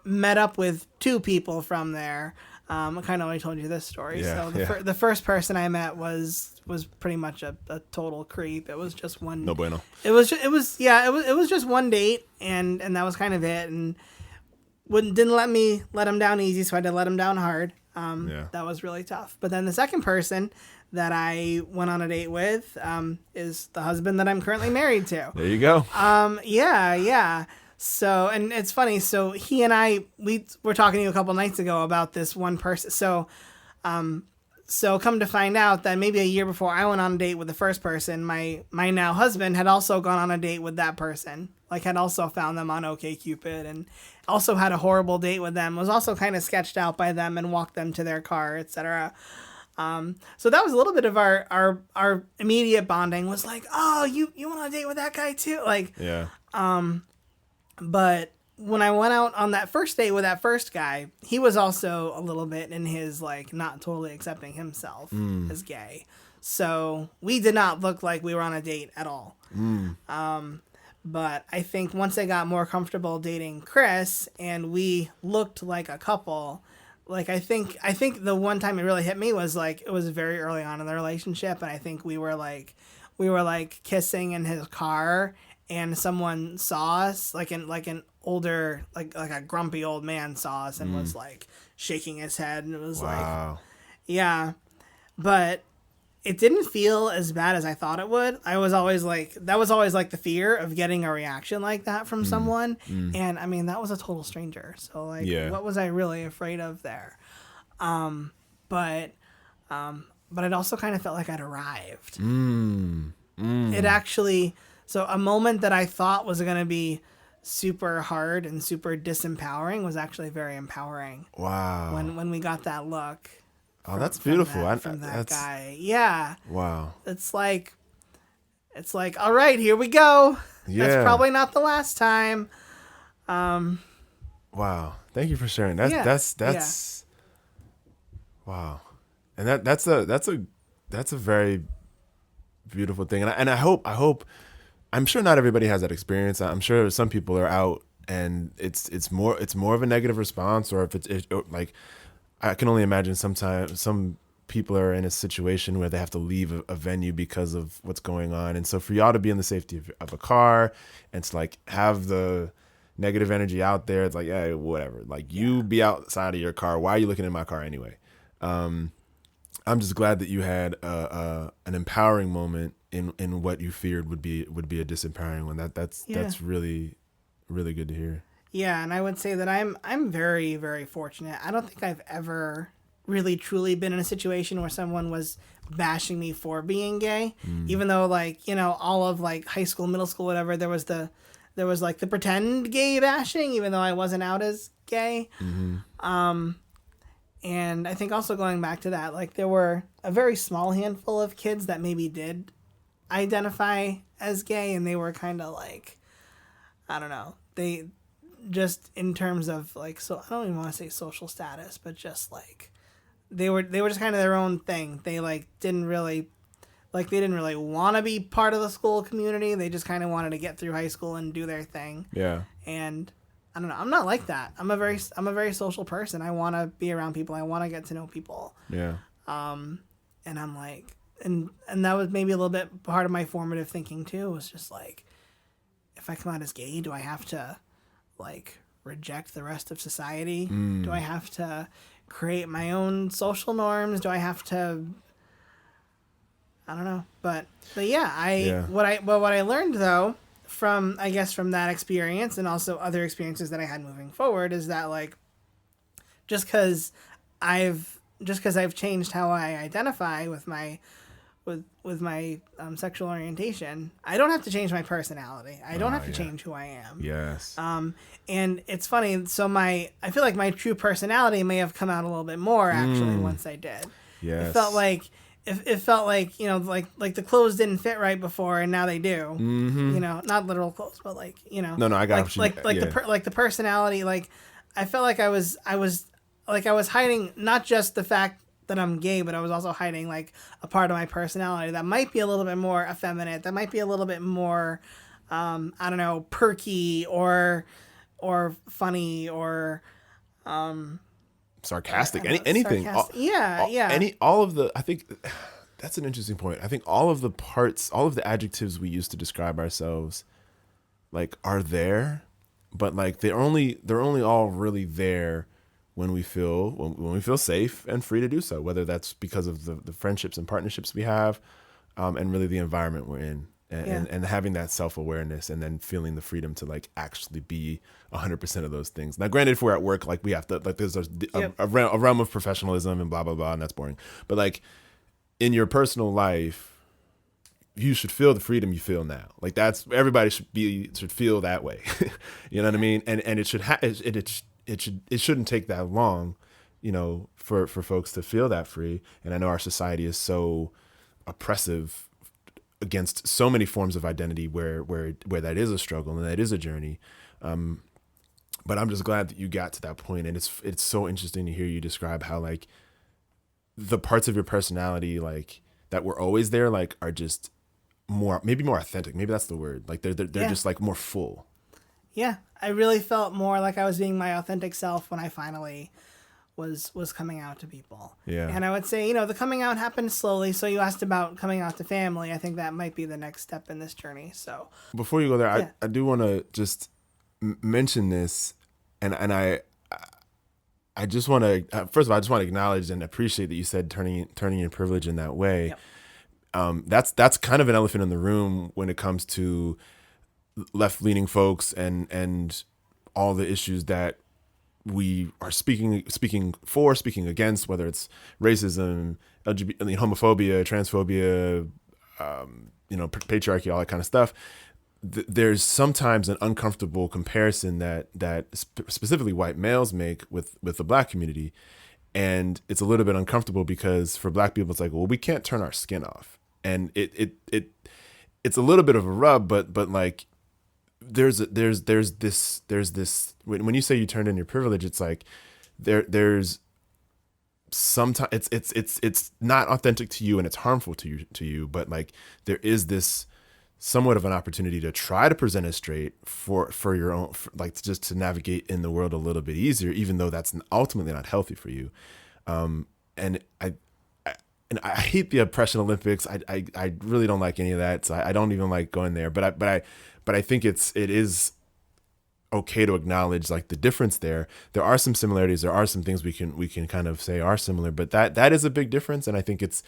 met up with 2 people from there. I kind of already told you this story. Yeah, so the first person I met was pretty much a total creep. It was just one. No bueno. It was just one date, and that was kind of it. And didn't let him down easy, so I had to let him down hard. That was really tough. But then the second person that I went on a date with is the husband that I'm currently married to. There you go. Yeah. So, and it's funny. So he and we were talking to you a couple nights ago about this one person. So come to find out that maybe a year before I went on a date with the first person, my now husband had also gone on a date with that person. Like had also found them on OkCupid and also had a horrible date with them, was also kind of sketched out by them and walked them to their car, etc. So that was a little bit of our immediate bonding was like, oh, you went on a date with that guy too? Like, yeah. But when I went out on that first date with that first guy, he was also a little bit in his, like, not totally accepting himself as gay. So we did not look like we were on a date at all. But I think once I got more comfortable dating Chris and we looked like a couple, like, I think the one time it really hit me was, like, it was very early on in the relationship. And I think we were kissing in his car. And someone saw us, like an older, like a grumpy old man saw us and was like shaking his head, and it was like, yeah, but it didn't feel as bad as I thought it would. That was always like the fear of getting a reaction like that from someone, and I mean that was a total stranger. So like, what was I really afraid of there? But it also kind of felt like I'd arrived. It actually. So a moment that I thought was going to be super hard and super disempowering was actually very empowering. Wow. When we got that look. Oh, that's beautiful. From that guy. Yeah. Wow. It's like, all right, here we go. Yeah. That's probably not the last time. Wow. Thank you for sharing. That's wow. And that's a very beautiful thing. And I hope I'm sure not everybody has that experience. I'm sure some people are out and it's more of a negative response, or if it's like, I can only imagine sometimes some people are in a situation where they have to leave a venue because of what's going on. And so for y'all to be in the safety of a car and to like have the negative energy out there, it's like, yeah, whatever. Like you be outside of your car. Why are you looking in my car anyway? I'm just glad that you had an empowering moment in what you feared would be a disempowering one. That's really, really good to hear. Yeah, and I would say that I'm very, very fortunate. I don't think I've ever really truly been in a situation where someone was bashing me for being gay, even though, like, you know, all of like high school, middle school, whatever, there was like the pretend gay bashing, even though I wasn't out as gay. And I think also going back to that, like there were a very small handful of kids that maybe did identify as gay, and they were kind of like, I don't know, they just in terms of like, so I don't even want to say social status, but just like they were just kind of their own thing. They like didn't really want to be part of the school community. They just kind of wanted to get through high school and do their thing. Yeah. And I don't know, I'm not like that. I'm a very social person. I want to be around people. I want to get to know people. Yeah. And I'm like, and that was maybe a little bit part of my formative thinking too, was just like, if I come out as gay, do I have to like reject the rest of society? Do I have to create my own social norms? Do I have to? I don't know, but yeah, what I learned though from that experience and also other experiences that I had moving forward is that like just because I've changed how I identify with my sexual orientation, I don't have to change my personality. I don't have to change who I am. Yes. And it's funny. So I feel like my true personality may have come out a little bit more actually once I did. Yes. It felt like like the clothes didn't fit right before and now they do. Mm-hmm. Not literal clothes, but like No, I got the personality. Like I felt like I was hiding not just the fact that I'm gay, but I was also hiding like a part of my personality that might be a little bit more effeminate, that might be a little bit more, I don't know, perky or funny or sarcastic. Anything. Sarcastic. All of the. I think that's an interesting point. I think all of the parts, all of the adjectives we use to describe ourselves, like are there, but like they're only all really there when we feel safe and free to do so, whether that's because of the friendships and partnerships we have, and really the environment we're in, and having that self-awareness and then feeling the freedom to like actually be 100% of those things. Now, granted, if we're at work, like we have to, like there's a realm of professionalism and blah, blah, blah, and that's boring. But like in your personal life, you should feel the freedom you feel now. Like everybody should feel that way. You know what I mean? And it should it shouldn't take that long, for folks to feel that free. And I know our society is so oppressive against so many forms of identity where that is a struggle and that is a journey. But I'm just glad that you got to that point. And it's so interesting to hear you describe how like the parts of your personality, like that were always there, like are just maybe more authentic. Maybe that's the word. Like they're just like more full. Yeah, I really felt more like I was being my authentic self when I finally was coming out to people. Yeah. And I would say, the coming out happened slowly. So you asked about coming out to family. I think that might be the next step in this journey. So before you go there, I do want to just mention this, and I just want to first of all, I just want to acknowledge and appreciate that you said turning your privilege in that way. Yep. That's kind of an elephant in the room when it comes to left-leaning folks and all the issues that we are speaking for, speaking against, whether it's racism, LGBT, homophobia, transphobia, patriarchy, all that kind of stuff. There's sometimes an uncomfortable comparison that specifically white males make with the Black community, and it's a little bit uncomfortable because for Black people it's like, well, we can't turn our skin off, and it's a little bit of a rub, but like there's this when you say you turned in your privilege, it's like there's sometimes it's not authentic to you and it's harmful to you, but like there is this somewhat of an opportunity to try to present it straight for your own, like just to navigate in the world a little bit easier, even though that's ultimately not healthy for you. And I hate the oppression Olympics. I really don't like any of that. So I don't even like going there, but I think it is okay to acknowledge like the difference there. There are some similarities. There are some things we can kind of say are similar, but that is a big difference. And I think it's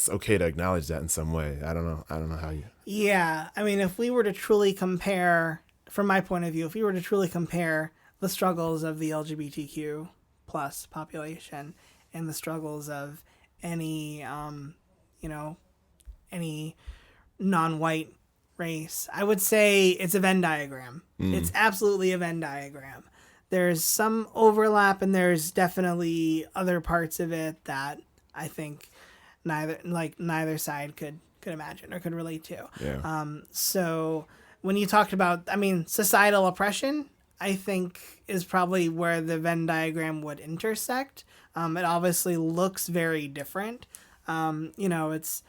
okay to acknowledge that in some way. I don't know how you. Yeah. I mean, if we were to truly compare, from my point of view, if we were to truly compare the struggles of the LGBTQ plus population and the struggles of any non-white race, I would say it's a Venn diagram. It's absolutely a Venn diagram. There's some overlap and there's definitely other parts of it that I think neither side could imagine or could relate to. Yeah. So when you talked about, societal oppression, I think is probably where the Venn diagram would intersect. It obviously looks very different. It's,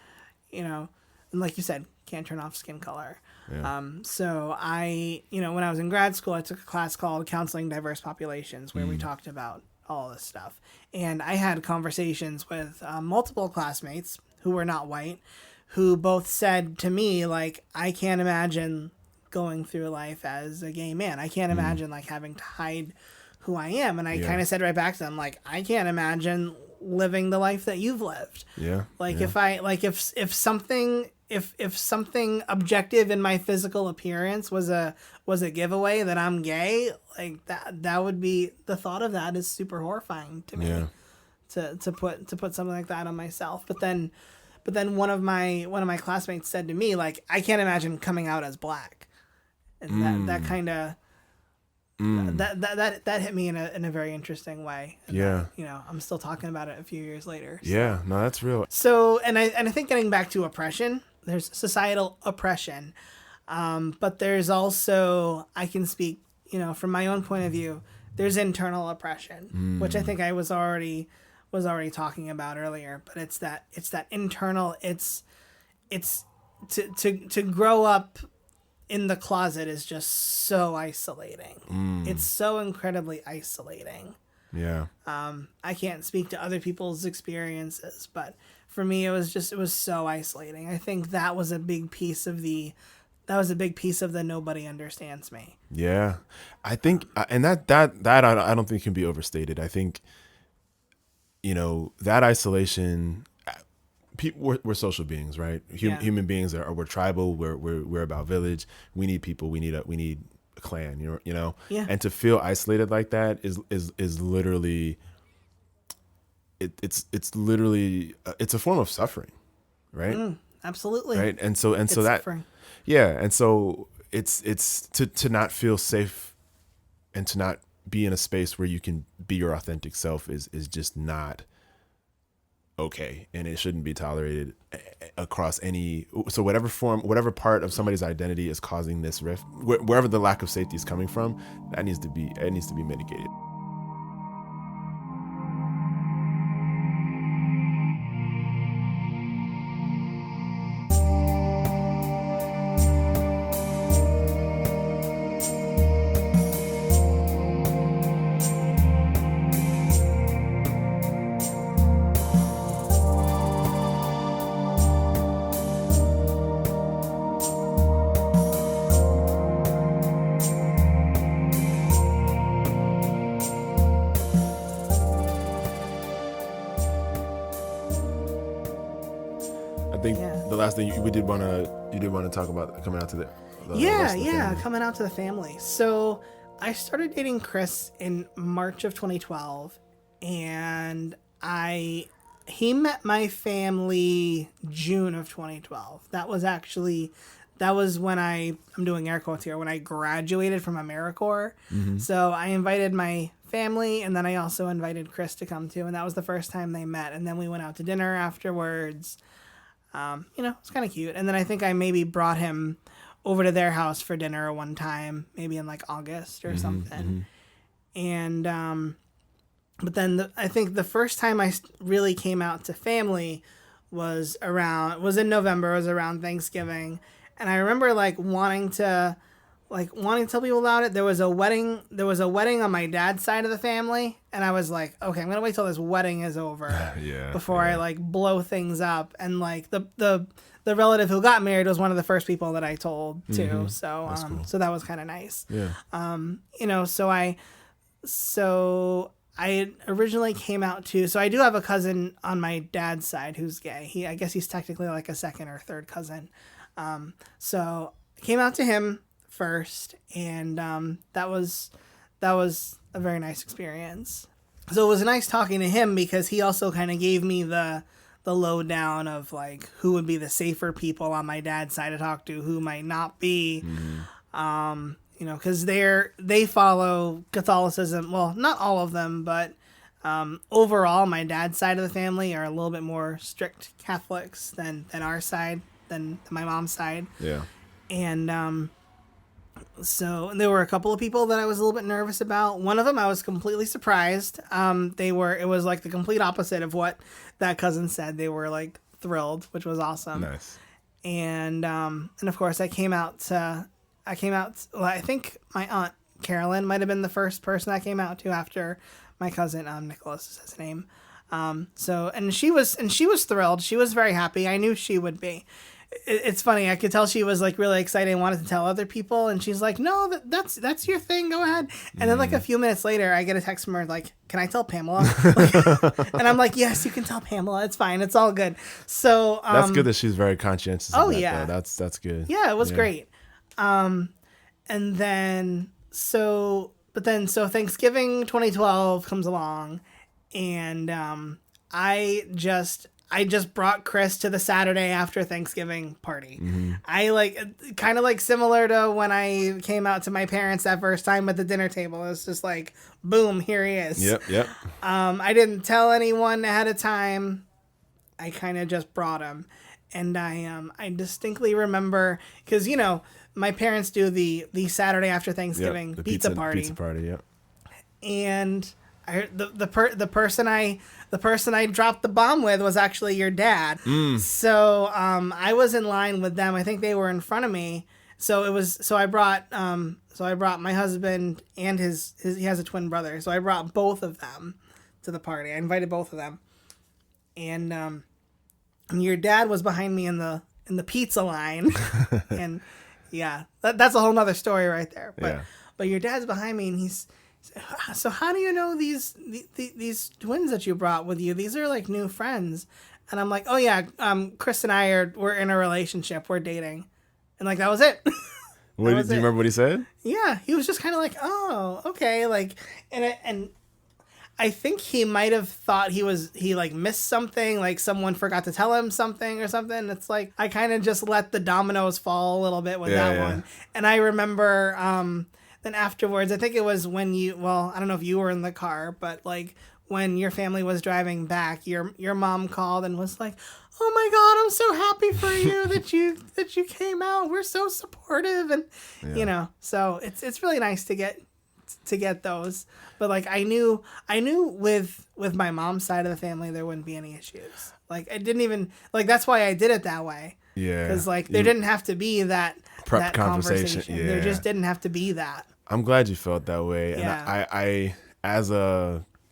and like you said, can't turn off skin color. Yeah. So I, when I was in grad school, I took a class called Counseling Diverse Populations where we talked about all this stuff. And I had conversations with multiple classmates who were not white, who both said to me, like, I can't imagine going through life as a gay man. I can't imagine like having to hide who I am. And I kind of said right back to them, like, I can't imagine living the life that you've lived. Yeah. Like if something objective in my physical appearance was a giveaway that I'm gay, like that would be, the thought of that is super horrifying to me. Yeah. To put something like that on myself. But then one of my classmates said to me, like, I can't imagine coming out as black. And that kind of that hit me in a very interesting way. And yeah. That, I'm still talking about it a few years later. So. Yeah, no, that's real. So, and I think getting back to oppression, there's societal oppression. But there's also, I can speak, from my own point of view, there's internal oppression, which I think I was already talking about earlier, but it's that internal, it's to grow up in the closet is just so isolating. It's so incredibly isolating. Yeah. I can't speak to other people's experiences, but for me, it was so isolating. I think that was a big piece of the nobody understands me. Yeah. I think, and that I don't think can be overstated. I think, that isolation, people, we're social beings, right? Human beings we're tribal. We're about village. We need people. We need a clan. Yeah. And to feel isolated like that is literally, it's literally it's a form of suffering, right? Absolutely. Right. And so that suffering. Yeah. And so it's to not feel safe and to not be in a space where you can be your authentic self is just not okay, and it shouldn't be tolerated across any. So whatever part of somebody's identity is causing this rift, wherever the lack of safety is coming from, it needs to be mitigated. I think the last thing you did want to talk about coming out to the coming out to the family. So I started dating Chris in March of 2012, and he met my family June of 2012. That was when I'm doing air quotes here, when I graduated from AmeriCorps. Mm-hmm. So I invited my family, and then I also invited Chris to come too, and that was the first time they met. And then we went out to dinner afterwards. It's kind of cute. And then I think I maybe brought him over to their house for dinner one time, maybe in like August or something. Mm-hmm. And but then I think the first time I really came out to family was in November. It was around Thanksgiving. And I remember wanting to tell people about it. There was a wedding on my dad's side of the family, and I was like, okay, I'm gonna wait till this wedding is over before I blow things up. And the relative who got married was one of the first people that I told too. Mm-hmm. So cool. So that was kind of nice. Yeah. So I originally came out to, so I do have a cousin on my dad's side who's gay. I guess he's technically like a second or third cousin. So I came out to him first, and that was a very nice experience. So it was nice talking to him because he also kind of gave me the lowdown of who would be the safer people on my dad's side to talk to, who might not be. Mm-hmm. Because they follow Catholicism. Well, not all of them, but overall, my dad's side of the family are a little bit more strict Catholics than our side, than my mom's side. Yeah. And so there were a couple of people that I was a little bit nervous about. One of them I was completely surprised. It was the complete opposite of what that cousin said. They were thrilled, which was awesome. Nice. And of course I came out. I think my aunt Carolyn might have been the first person I came out to after my cousin Nicholas is his name. And she was thrilled. She was very happy. I knew she would be. it's funny. I could tell she was like really excited and wanted to tell other people, and she's like, "No, that's your thing. Go ahead." And then like a few minutes later, I get a text from her like, "Can I tell Pamela?" And I'm like, "Yes, you can tell Pamela. It's fine. It's all good." So that's good that she's very conscientious. Oh of that, yeah, though. That's good. Yeah, it was great. And then so Thanksgiving 2012 comes along, and I just brought Chris to the Saturday after Thanksgiving party. Mm-hmm. I like kind of like similar to when I came out to my parents that first time at the dinner table. It was just like, boom, here he is. Yep. I didn't tell anyone ahead of time. I kind of just brought him, and I distinctly remember because my parents do the Saturday after Thanksgiving the pizza party. Pizza party, yep. And the person I dropped the bomb with was actually your dad. So I was in line with them. I think they were in front of me. So I brought my husband and he has a twin brother. So I brought both of them to the party. I invited both of them. And your dad was behind me in the pizza line. And yeah, that's a whole nother story right there. But your dad's behind me, and he's, "So how do you know these twins that you brought with you? These are like new friends." And I'm like, "Oh yeah, Chris and we're in a relationship. We're dating." And like that was it. Do you remember what he said? Yeah, he was just kind of like, "Oh, okay." Like, and I think he might have thought he like missed something, like someone forgot to tell him something or something. It's like I kind of just let the dominoes fall a little bit with that one. And I remember then afterwards, I think it was when I don't know if you were in the car, but like when your family was driving back, your mom called and was like, "Oh my God, I'm so happy for you that you came out. We're so supportive." And so it's really nice to get those. But like I knew with my mom's side of the family there wouldn't be any issues. Like I didn't even like that's why I did it that way. Yeah. Because like there didn't have to be that prep conversation. Yeah. There just didn't have to be that. I'm glad you felt that way. Yeah. And I as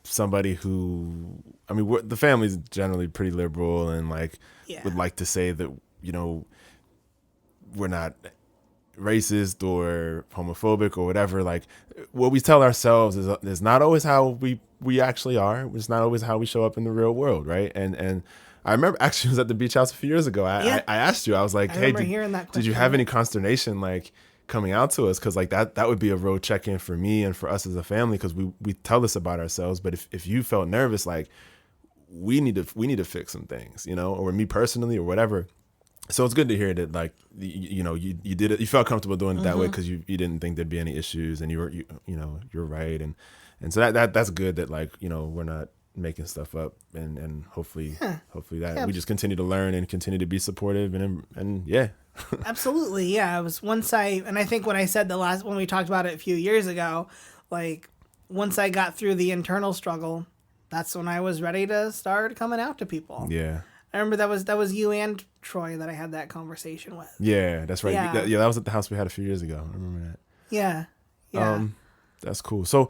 somebody who the family's generally pretty liberal and like would like to say that we're not racist or homophobic or whatever. Like what we tell ourselves is not always how we actually are. It's not always how we show up in the real world, right? And I remember actually I was at the beach house a few years ago. I asked you, I was like, "Hey, did you have any consternation like coming out to us?" Because like that would be a real check-in for me and for us as a family, because we tell this about ourselves. But if you felt nervous, like we need to fix some things, or me personally or whatever. So it's good to hear that, like, you did it. You felt comfortable doing it that way because you didn't think there'd be any issues, and you're right, and so that's good that like we're not making stuff up, and hopefully that we just continue to learn and continue to be supportive and yeah. Absolutely, yeah. It was I think when I said when we talked about it a few years ago, like once I got through the internal struggle, that's when I was ready to start coming out to people. Yeah. I remember that was you and Troy that I had that conversation with. Yeah, that's right. Yeah, that was at the house we had a few years ago. I remember that. Yeah. That's cool. So,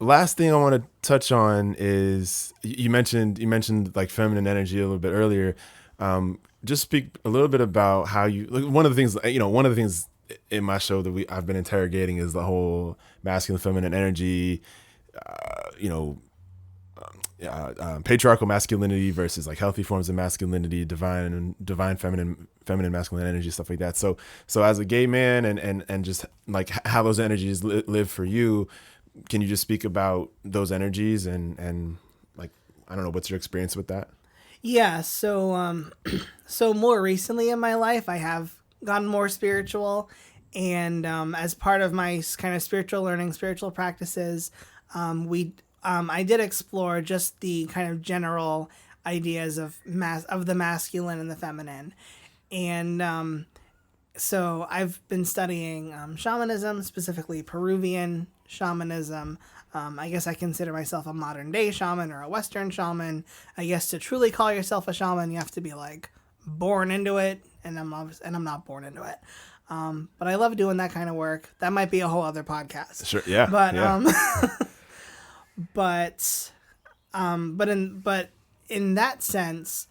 last thing I want to touch on is you mentioned like feminine energy a little bit earlier. Just speak a little bit about how one of the things in my show that I've been interrogating is the whole masculine feminine energy. Patriarchal masculinity versus like healthy forms of masculinity, divine feminine masculine energy, stuff like that. So as a gay man and just like how those energies live for you, can you just speak about those energies and like, I don't know, what's your experience with that? Yeah. So more recently in my life, I have gotten more spiritual, and as part of my kind of spiritual learning, spiritual practices, I did explore just the kind of general ideas of the masculine and the feminine. And so I've been studying shamanism, specifically Peruvian shamanism. I guess I consider myself a modern day shaman or a Western shaman. I guess to truly call yourself a shaman, you have to be like born into it, and I'm not born into it. But I love doing that kind of work. That might be a whole other podcast. Sure. Yeah. But yeah. But in that sense,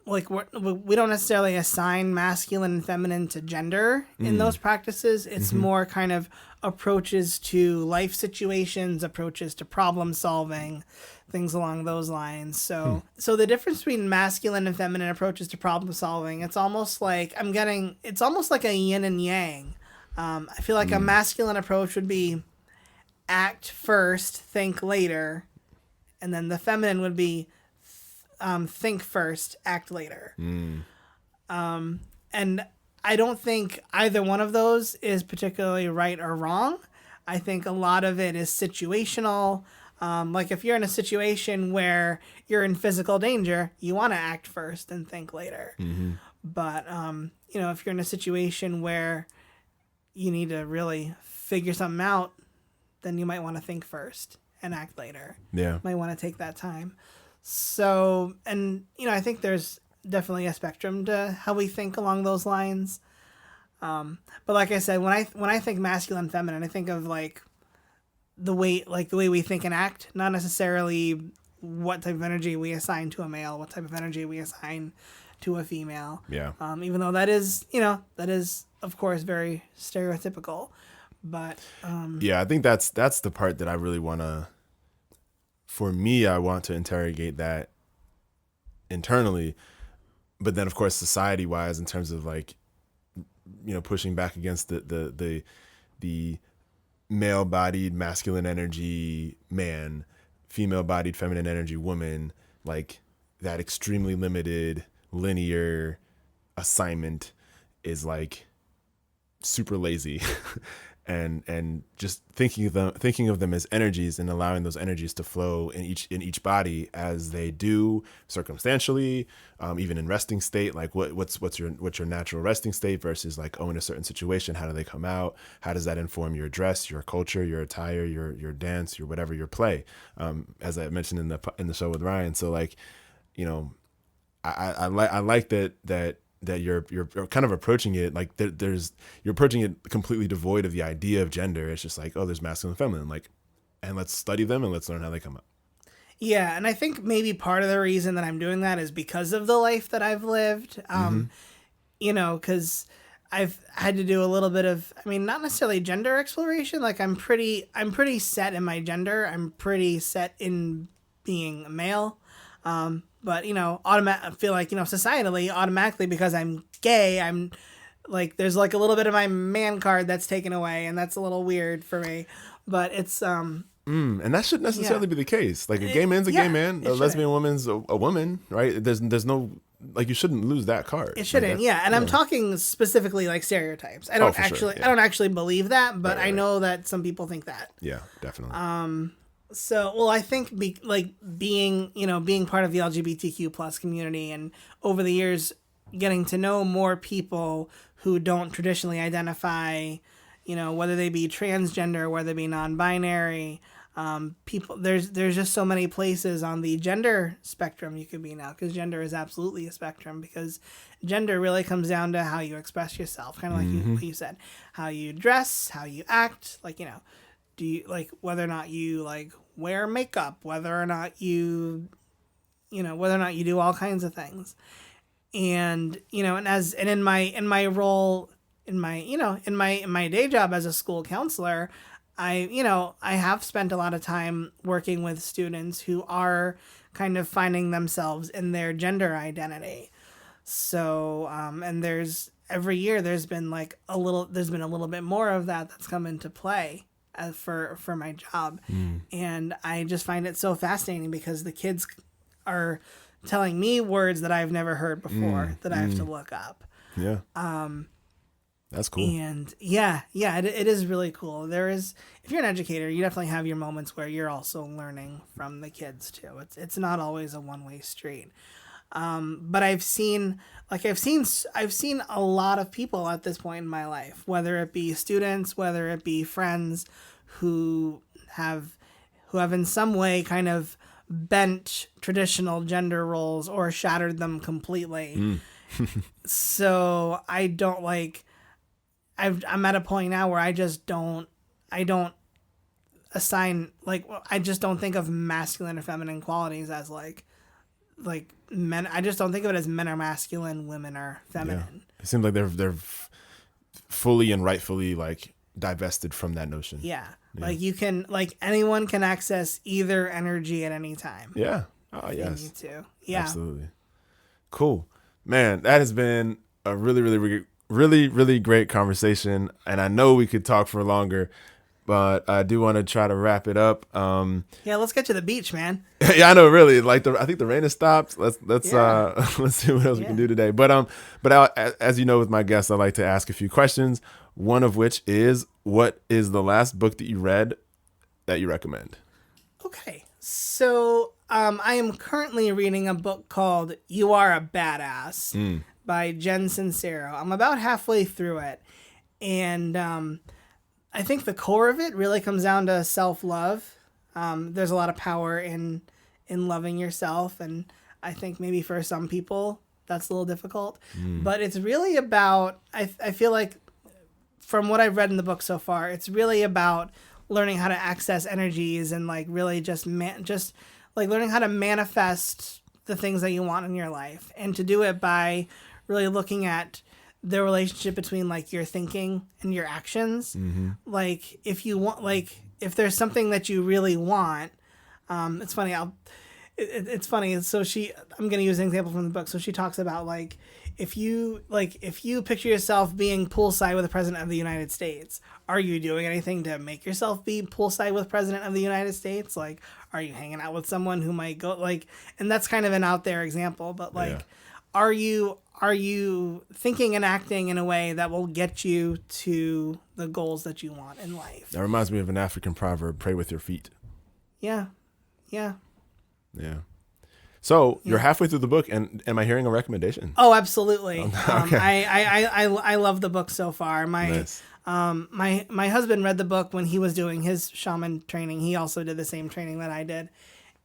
like we don't necessarily assign masculine and feminine to gender in those practices. It's more kind of approaches to life situations, approaches to problem solving, things along those lines. So the difference between masculine and feminine approaches to problem solving, it's almost like it's almost like a yin and yang. I feel like a masculine approach would be act first, think later, and then the feminine would be think first, act later. And I don't think either one of those is particularly right or wrong. I think a lot of it is situational. Like if you're in a situation where you're in physical danger, you want to act first and think later. But, if you're in a situation where you need to really figure something out, then you might want to think first and act later. Yeah. Might want to take that time. So, and, I think there's definitely a spectrum to how we think along those lines. But like I said, when I think masculine, feminine, I think of the way we think and act, not necessarily what type of energy we assign to a male, what type of energy we assign to a female. Yeah. Even though that is of course very stereotypical, but yeah, I think that's the part that I really want to. For me, I want to interrogate that internally, but then of course society wise, in terms of pushing back against the male bodied masculine energy man, female bodied feminine energy woman, like that extremely limited linear assignment is super lazy. and just thinking of them as energies and allowing those energies to flow in each body as they do circumstantially, even in resting state. Like what's your natural resting state versus in a certain situation, how do they come out? How does that inform your dress, your culture, your attire, your dance, your whatever, your play? As I mentioned in the show with Ryan. So I like that you're kind of approaching it you're approaching it completely devoid of the idea of gender. It's just there's masculine and feminine, and let's study them and let's learn how they come up. Yeah, and I think maybe part of the reason that I'm doing that is because of the life that I've lived. Because I've had to do a little bit of, not necessarily gender exploration. I'm pretty set in my gender. I'm pretty set in being a male. But, I feel like, societally, automatically, because I'm gay, I'm there's a little bit of my man card that's taken away, and that's a little weird for me. But it's, and that shouldn't necessarily be the case. A gay man's a gay man, a lesbian woman's a woman, right? There's no, you shouldn't lose that card. It shouldn't, And I'm talking specifically stereopeans. I don't I don't actually believe that, but right. I know that some people think that. Yeah, definitely. So, well, I think being part of the LGBTQ plus community, and over the years getting to know more people who don't traditionally identify, whether they be transgender, whether they be non-binary, people, there's just so many places on the gender spectrum you could be now, because gender is absolutely a spectrum, because gender really comes down to how you express yourself, kind of what you said, how you dress, how you act, do you whether or not you wear makeup, whether or not you do all kinds of things. And and in my role in my day job as a school counselor, I have spent a lot of time working with students who are kind of finding themselves in their gender identity. So and every year there's been a little bit more of that's come into play for my job. And I just find it so fascinating, because the kids are telling me words that I've never heard before that I have to look up. Yeah. That's cool. And it is really cool. If you're an educator, you definitely have your moments where you're also learning from the kids too. It's not always a one-way street. But I've seen a lot of people at this point in my life, whether it be students, whether it be friends, who have in some way kind of bent traditional gender roles or shattered them completely. So I don't I'm at a point now where I don't assign I just don't think of masculine or feminine qualities as like men. I just don't think of it as men are masculine, women are feminine. Yeah. It seems like they're fully and rightfully like divested from that notion. Yeah. Like you can, like anyone can access either energy at any time. Yeah. Oh, yes. You need to. Yeah. Absolutely. Cool. Man, that has been a really great conversation. And I know we could talk for longer, but I do want to try to wrap it up. Yeah, let's get to the beach, man. Yeah, I know, really. Like I think the rain has stopped. Let's see what else we can do today. But as you know, with my guests, I like to ask a few questions. One of which is, what is the last book that you read that you recommend? Okay, so I am currently reading a book called "You Are a Badass" by Jen Sincero. I'm about halfway through it, and I think the core of it really comes down to self-love. There's a lot of power in loving yourself, and I think maybe for some people that's a little difficult. But it's really about, I feel like, from what I've read in the book so far, it's really about learning how to access energies and like really just like learning how to manifest the things that you want in your life, and to do it by really looking at the relationship between like your thinking and your actions. Like if you want, like if there's something that you really want, it's funny. It's funny. So I'm going to use an example from the book. So she talks about like, if you picture yourself being poolside with the president of the United States, are you doing anything to make yourself be poolside with the president of the United States? Like, are you hanging out with someone who might go like, and that's kind of an out there example, but like, are you thinking and acting in a way that will get you to the goals that you want in life? That reminds me of an African proverb: "Pray with your feet." Yeah. So you're halfway through the book, and am I hearing a recommendation? Oh, absolutely. Okay. I love the book so far. Nice. My husband read the book when he was doing his shaman training. He also did the same training that I did.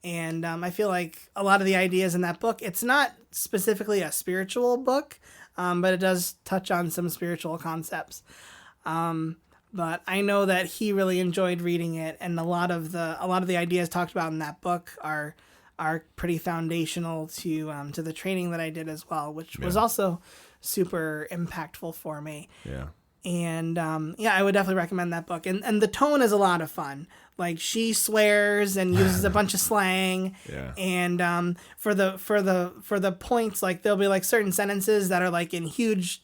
And I feel like a lot of the ideas in that book, it's not specifically a spiritual book, but it does touch on some spiritual concepts. But I know that he really enjoyed reading it, and a lot of the ideas talked about in that book are pretty foundational to the training that I did as well, which was also super impactful for me. Yeah. And I would definitely recommend that book. And the tone is a lot of fun. Like she swears and uses a bunch of slang. Yeah. And for the points, like there'll be like certain sentences that are like in a huge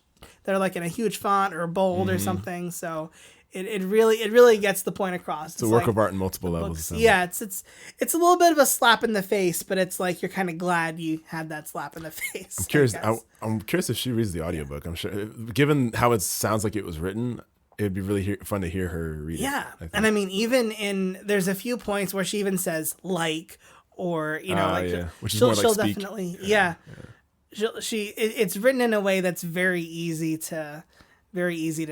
font or bold or something. So it really gets the point across. It's a work of art in multiple levels. Yeah, it's a little bit of a slap in the face, but it's like you're kind of glad you had that slap in the face. I'm curious. I'm curious if she reads the audiobook. I'm sure, given how it sounds like it was written, it'd be really fun to hear her read it. Yeah, and I mean, even there's a few points where she even says like, or which is more like she'll speak. Definitely it's written in a way that's very easy to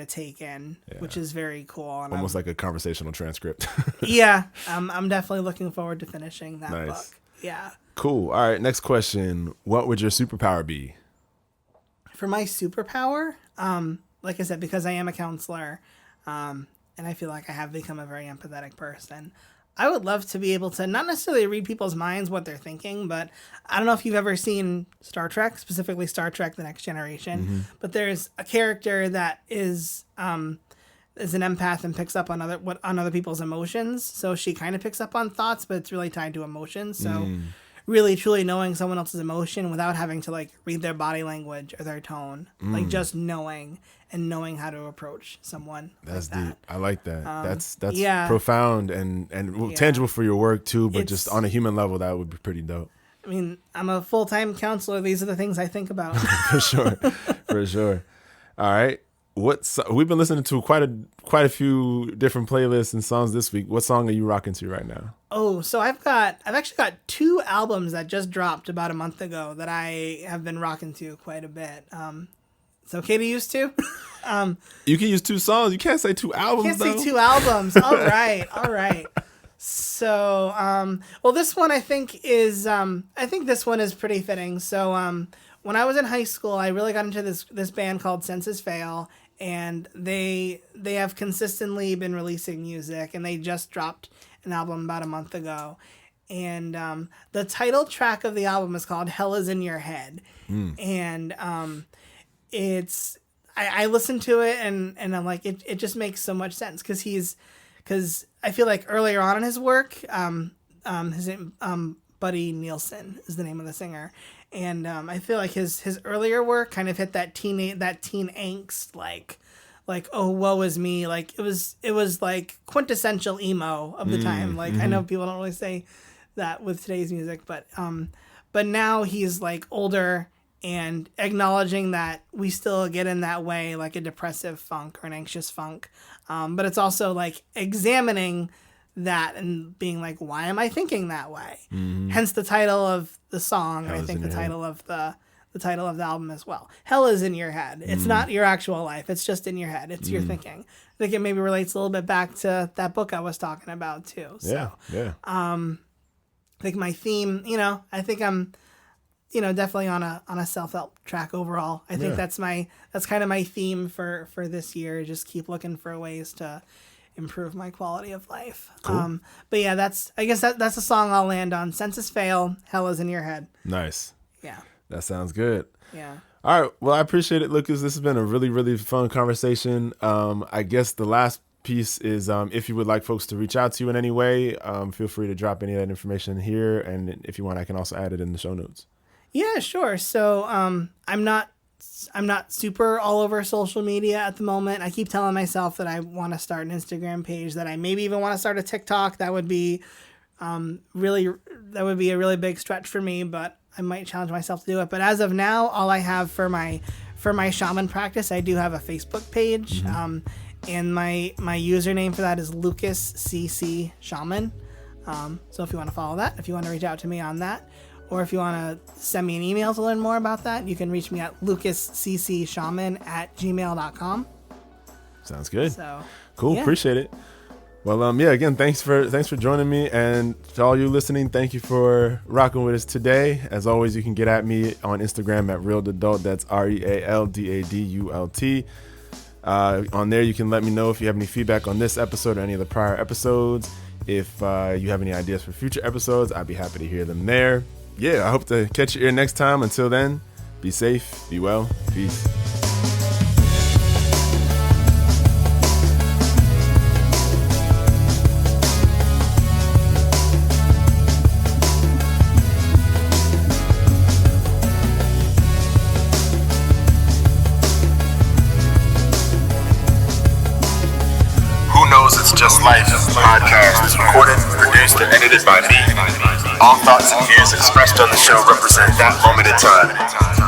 take in, which is very cool. And almost like a conversational transcript. I'm definitely looking forward to finishing that book. Yeah. Cool. All right. Next question. What would your superpower be? For my superpower, like I said, because I am a counselor, and I feel like I have become a very empathetic person, I would love to be able to not necessarily read people's minds, what they're thinking, but I don't know if you've ever seen Star Trek, specifically Star Trek: The Next Generation, but there's a character that is an empath and picks up on other people's emotions. So she kind of picks up on thoughts, but it's really tied to emotions. So really truly knowing someone else's emotion without having to like read their body language or their tone, like just knowing how to approach someone. That's like that. deep. I like that. That's profound and tangible for your work too, but just on a human level, that would be pretty dope. I mean, I'm a full-time counselor. These are the things I think about. For sure. All right. We've been listening to quite a few different playlists and songs this week. What song are you rocking to right now? Oh, so I've actually got 2 albums that just dropped about a month ago that I have been rocking to quite a bit. It's okay to use 2? You can use 2 songs. You can't say 2 albums. You can't say 2 albums. All right. So, well, this one I think this one is pretty fitting. So, when I was in high school, I really got into this band called Senses Fail, and they have consistently been releasing music, and they just dropped an album about a month ago. And the title track of the album is called Hell Is In Your Head. And it's, I listened to it and I'm like, it just makes so much sense because I feel like earlier on in his work, his Buddy Nielsen is the name of the singer. And I feel like his earlier work kind of hit that teen angst, like, oh, woe is me. Like it was like quintessential emo of the time. Like I know people don't really say that with today's music, but now he's like older and acknowledging that we still get in that way, like a depressive funk or an anxious funk. But it's also like examining that and being like, why am I thinking that way? Hence the title of the song. And I think the title of the album as well. Hell is in your head. It's not your actual life. It's just in your head. It's your thinking. I think it maybe relates a little bit back to that book I was talking about too. So, yeah. I think my theme, I think I'm, definitely on a self-help track overall. I think that's kind of my theme for this year. Just keep looking for ways to improve my quality of life. Cool. But yeah, that's a song I'll land on. Senses fail. Hell is in your head. Nice. Yeah. That sounds good. Yeah. All right. Well, I appreciate it, Lucas. This has been a really, really fun conversation. I guess the last piece is if you would like folks to reach out to you in any way, feel free to drop any of that information here. And if you want, I can also add it in the show notes. Yeah, sure. So I'm not super all over social media at the moment. I keep telling myself that I want to start an Instagram page, that I maybe even want to start a TikTok. That would be a really big stretch for me, but I might challenge myself to do it. But as of now, all I have for my shaman practice, I do have a Facebook page. And my username for that is Lucas CC Shaman. So if you want to follow that, if you want to reach out to me on that, or if you want to send me an email to learn more about that, you can reach me at lucasccshaman@gmail.com. Sounds good. So cool. Yeah. Appreciate it. Well, again, thanks for joining me, and to all you listening, thank you for rocking with us today. As always, you can get at me on Instagram at realdadult. That's REALDADULT. On there, you can let me know if you have any feedback on this episode or any of the prior episodes. If you have any ideas for future episodes, I'd be happy to hear them there. Yeah, I hope to catch you here next time. Until then, be safe, be well, peace. It's Just Life podcast is recorded, produced, and edited by me. All thoughts and views expressed on the show represent that moment in time.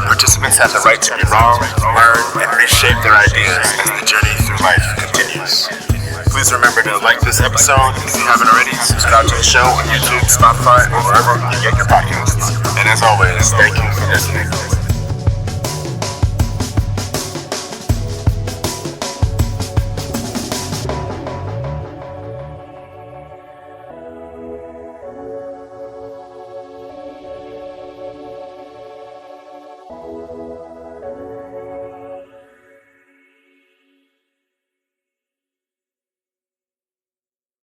Participants have the right to be wrong, learn, and reshape their ideas as the journey through life continues. Please remember to like this episode. If you haven't already, subscribe to the show on YouTube, Spotify, or wherever you get your podcasts. And as always, thank you for listening.